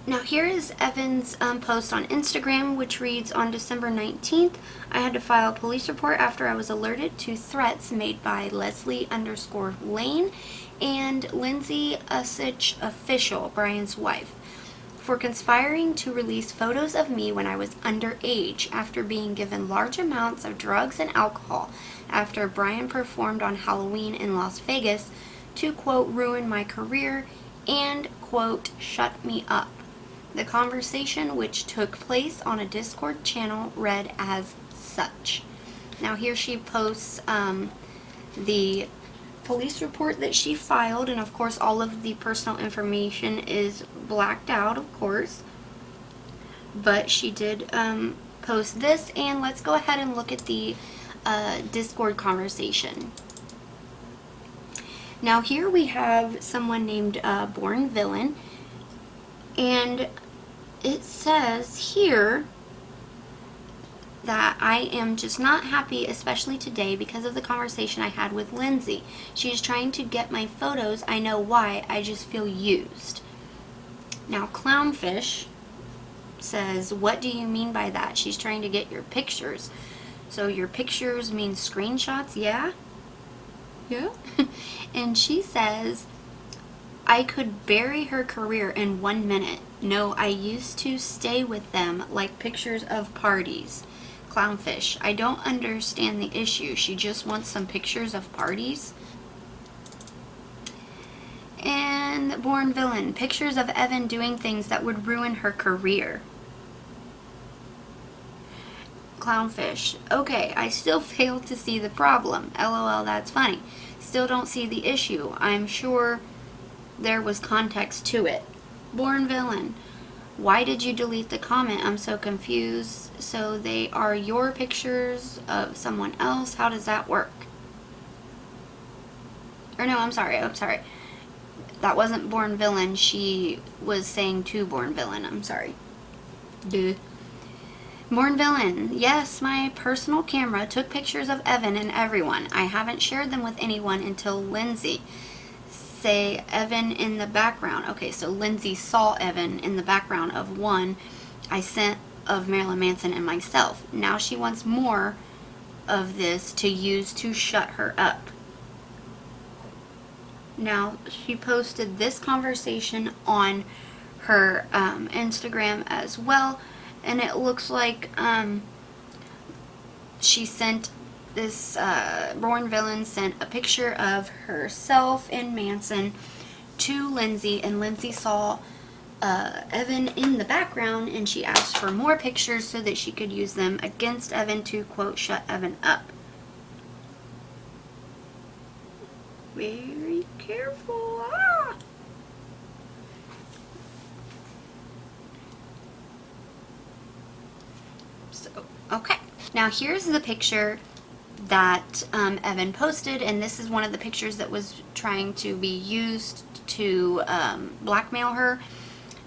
Now, here is Evan's post on Instagram, which reads, on December 19th, I had to file a police report after I was alerted to threats made by Leslie_Lane and Lindsay Usich official, Brian's wife, for conspiring to release photos of me when I was underage after being given large amounts of drugs and alcohol after Brian performed on Halloween in Las Vegas to, quote, ruin my career and, quote, shut me up. The conversation, which took place on a Discord channel, read as such. Now, here she posts the police report that she filed, and of course all of the personal information is blacked out, of course, but she did post this. And let's go ahead and look at the Discord conversation. Now, here we have someone named Born Villain, and it says here that I am just not happy, especially today, because of the conversation I had with Lindsay. She is trying to get my photos. I know why. I just feel used. Now, Clownfish says, what do you mean by that? She's trying to get your pictures. So your pictures mean screenshots, yeah? Yeah? And she says, I could bury her career in 1 minute. No, I used to stay with them like pictures of parties. Clownfish, I don't understand the issue. She just wants some pictures of parties. And Born Villain, pictures of Evan doing things that would ruin her career. Clownfish, okay, I still fail to see the problem. LOL, that's funny. Still don't see the issue. I'm sure there was context to it. Born Villain, why did you delete the comment? I'm so confused. So they are your pictures of someone else? How does that work? Or no, I'm sorry. That wasn't Born Villain. She was saying to Born Villain. I'm sorry. Duh. Born Villain, yes, my personal camera took pictures of Evan and everyone. I haven't shared them with anyone until Lindsay. Say Evan in the background. Okay, so Lindsay saw Evan in the background of one I sent of Marilyn Manson and myself. Now she wants more of this to use to shut her up. Now, she posted this conversation on her Instagram as well, and it looks like she sent this, Born Villain sent a picture of herself and Manson to Lindsay, and Lindsay saw Evan in the background, and she asked for more pictures so that she could use them against Evan to, quote, shut Evan up. Very careful. Ah! So, okay. Now here's the picture that Evan posted, and this is one of the pictures that was trying to be used to blackmail her.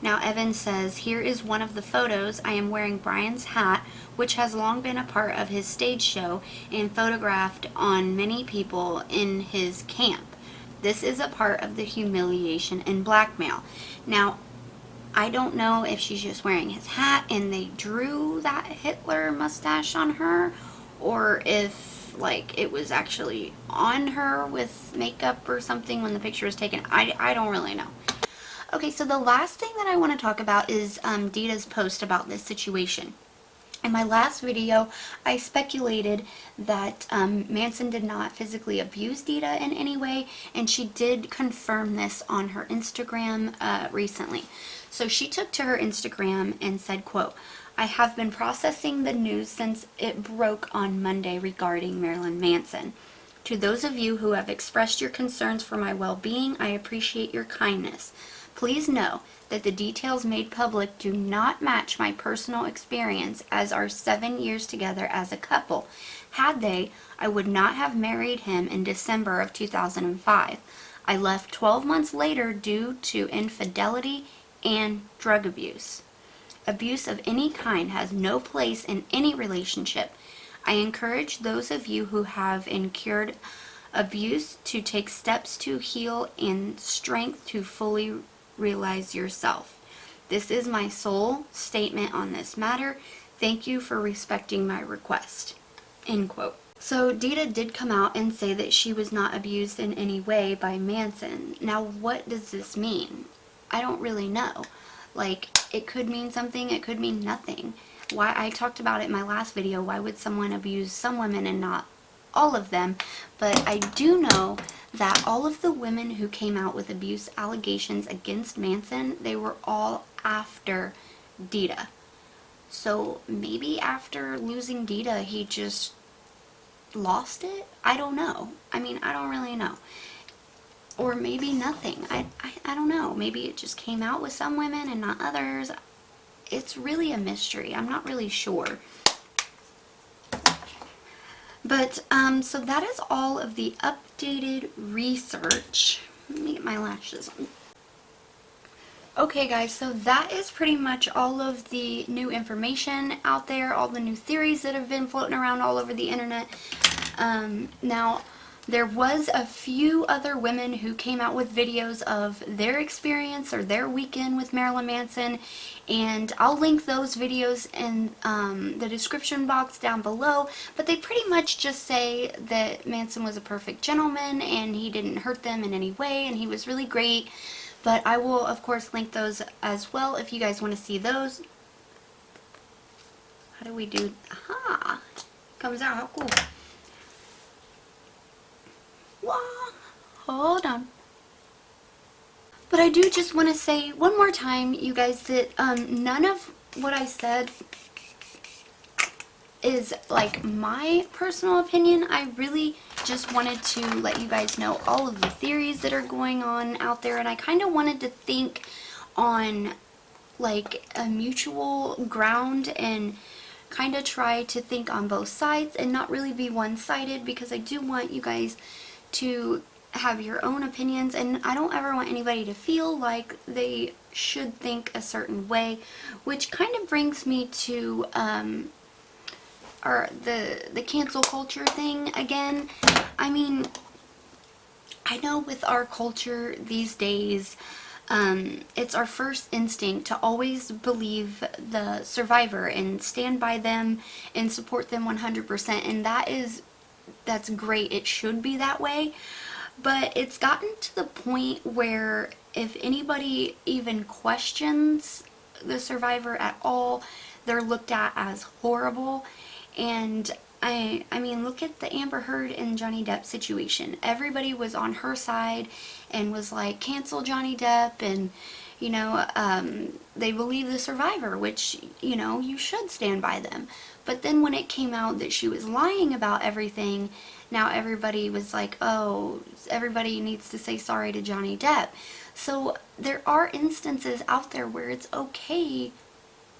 Now Evan says, here is one of the photos. I am wearing Brian's hat, which has long been a part of his stage show and photographed on many people in his camp. This is a part of the humiliation and blackmail. Now, I don't know if she's just wearing his hat and they drew that Hitler mustache on her, or if like it was actually on her with makeup or something when the picture was taken. I don't really know. Okay, so the last thing that I want to talk about is Dita's post about this situation. In my last video, I speculated that Manson did not physically abuse Dita in any way, and she did confirm this on her Instagram recently. So she took to her Instagram and said, quote, "I have been processing the news since it broke on Monday regarding Marilyn Manson. To those of you who have expressed your concerns for my well-being, I appreciate your kindness. Please know that the details made public do not match my personal experience as our 7 years together as a couple. Had they, I would not have married him in December of 2005. I left 12 months later due to infidelity and drug abuse. Abuse of any kind has no place in any relationship. I encourage those of you who have incurred abuse to take steps to heal and strength to fully realize yourself. This is my sole statement on this matter. Thank you for respecting my request." End quote. So Dita did come out and say that she was not abused in any way by Manson. Now, what does this mean? I don't really know. Like, it could mean something, it could mean nothing. Why, I talked about it in my last video, why would someone abuse some women and not all of them? But I do know that all of the women who came out with abuse allegations against Manson, they were all after Dita. So maybe after losing Dita, he just lost it? I don't know. I mean, I don't really know. Or maybe nothing. I don't know. Maybe it just came out with some women and not others. It's really a mystery. I'm not really sure. But, so that is all of the updated research. Let me get my lashes on. Okay guys, so that is pretty much all of the new information out there, all the new theories that have been floating around all over the internet. Now, there was a few other women who came out with videos of their experience or their weekend with Marilyn Manson, and I'll link those videos in the description box down below. But they pretty much just say that Manson was a perfect gentleman and he didn't hurt them in any way and he was really great. But I will, of course, link those as well if you guys want to see those. How do we do? Aha! Comes out. How cool. Wow. Hold on. But I do just want to say one more time, you guys, that none of what I said is like my personal opinion. I really just wanted to let you guys know all of the theories that are going on out there, and I kind of wanted to think on like a mutual ground and kind of try to think on both sides and not really be one-sided, because I do want you guys to have your own opinions, and I don't ever want anybody to feel like they should think a certain way, which kind of brings me to the cancel culture thing again. I mean, I know with our culture these days, it's our first instinct to always believe the survivor and stand by them and support them 100%, and that's great. It should be that way. But it's gotten to the point where if anybody even questions the survivor at all, they're looked at as horrible. And I mean, look at the Amber Heard and Johnny Depp situation. Everybody was on her side and was like, cancel Johnny Depp, and you know, they believe the survivor, which, you know, you should stand by them. But then when it came out that she was lying about everything, now everybody was like, oh, everybody needs to say sorry to Johnny Depp. So there are instances out there where it's okay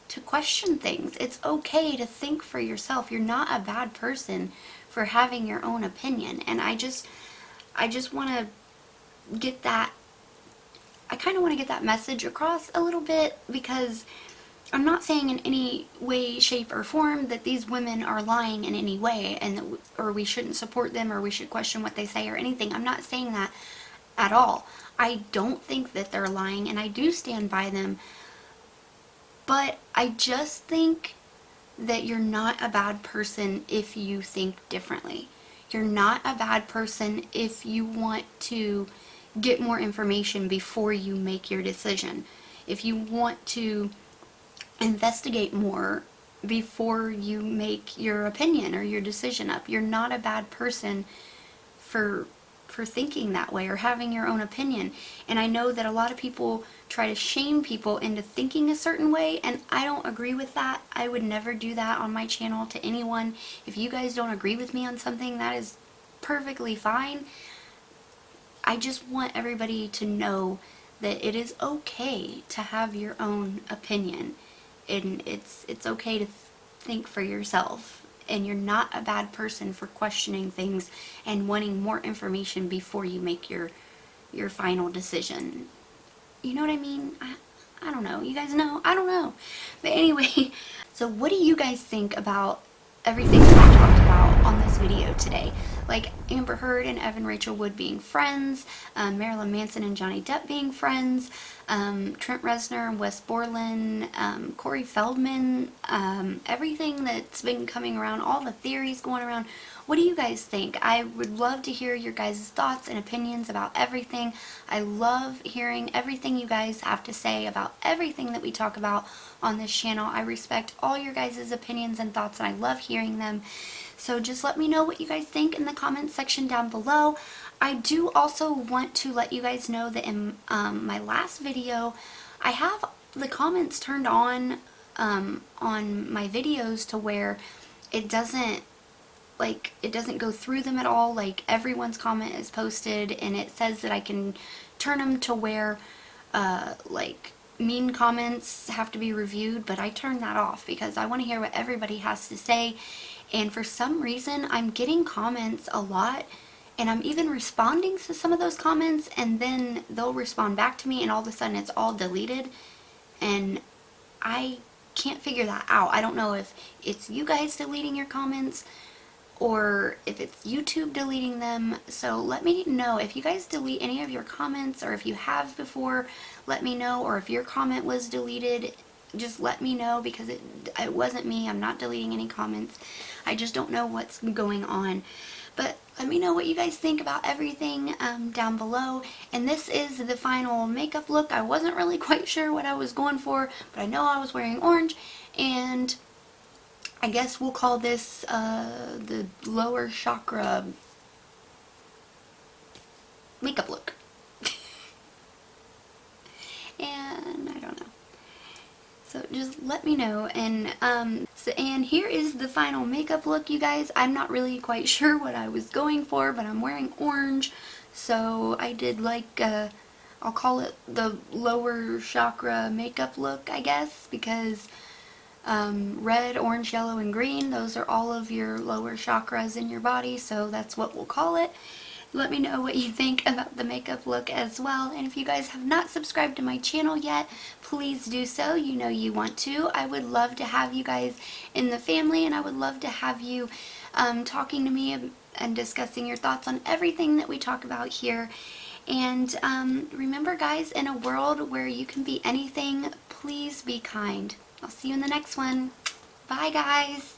to question things. It's okay to think for yourself. You're not a bad person for having your own opinion. And I just want to get that, I kind of want to get that message across a little bit, because I'm not saying in any way, shape, or form that these women are lying in any way, and or we shouldn't support them, or we should question what they say or anything. I'm not saying that at all. I don't think that they're lying, and I do stand by them. But I just think that you're not a bad person if you think differently. You're not a bad person if you want to get more information before you make your decision. If you want to investigate more before you make your opinion or your decision up. You're not a bad person for thinking that way or having your own opinion. And I know that a lot of people try to shame people into thinking a certain way, and I don't agree with that. I would never do that on my channel to anyone. If you guys don't agree with me on something, that is perfectly fine. I just want everybody to know that it is okay to have your own opinion, and it's okay to think for yourself. And you're not a bad person for questioning things and wanting more information before you make your final decision. You know what I mean? I don't know. You guys know? I don't know. But anyway, so what do you guys think about everything that I talked about on this video today? Like Amber Heard and Evan Rachel Wood being friends, Marilyn Manson and Johnny Depp being friends, Trent Reznor and Wes Borland, Corey Feldman, everything that's been coming around, all the theories going around. What do you guys think? I would love to hear your guys' thoughts and opinions about everything. I love hearing everything you guys have to say about everything that we talk about on this channel. I respect all your guys' opinions and thoughts, and I love hearing them. So just let me know what you guys think in the comments section down below. I do also want to let you guys know that in my last video, I have the comments turned on my videos to where it doesn't go through them at all. Like everyone's comment is posted, and it says that I can turn them to where like mean comments have to be reviewed, but I turn that off because I want to hear what everybody has to say. And for some reason, I'm getting comments a lot, and I'm even responding to some of those comments, and then they'll respond back to me, and all of a sudden it's all deleted, and I can't figure that out. I don't know if it's you guys deleting your comments or if it's YouTube deleting them. So let me know if you guys delete any of your comments, or if you have before, let me know. Or if your comment was deleted, just let me know, because it wasn't me. I'm not deleting any comments. I just don't know what's going on. But let me know what you guys think about everything down below. And this is the final makeup look. I wasn't really quite sure what I was going for, but I know I was wearing orange, and I guess we'll call this the lower chakra makeup look. And I don't know. So just let me know. And and here is the final makeup look, you guys. I'm not really quite sure what I was going for, but I'm wearing orange, so I did like I'll call it the lower chakra makeup look, I guess, because red, orange, yellow, and green, those are all of your lower chakras in your body, so that's what we'll call it. Let me know what you think about the makeup look as well. And if you guys have not subscribed to my channel yet, please do so. You know you want to. I would love to have you guys in the family, and I would love to have you talking to me and discussing your thoughts on everything that we talk about here. And remember, guys, in a world where you can be anything, please be kind. I'll see you in the next one. Bye, guys.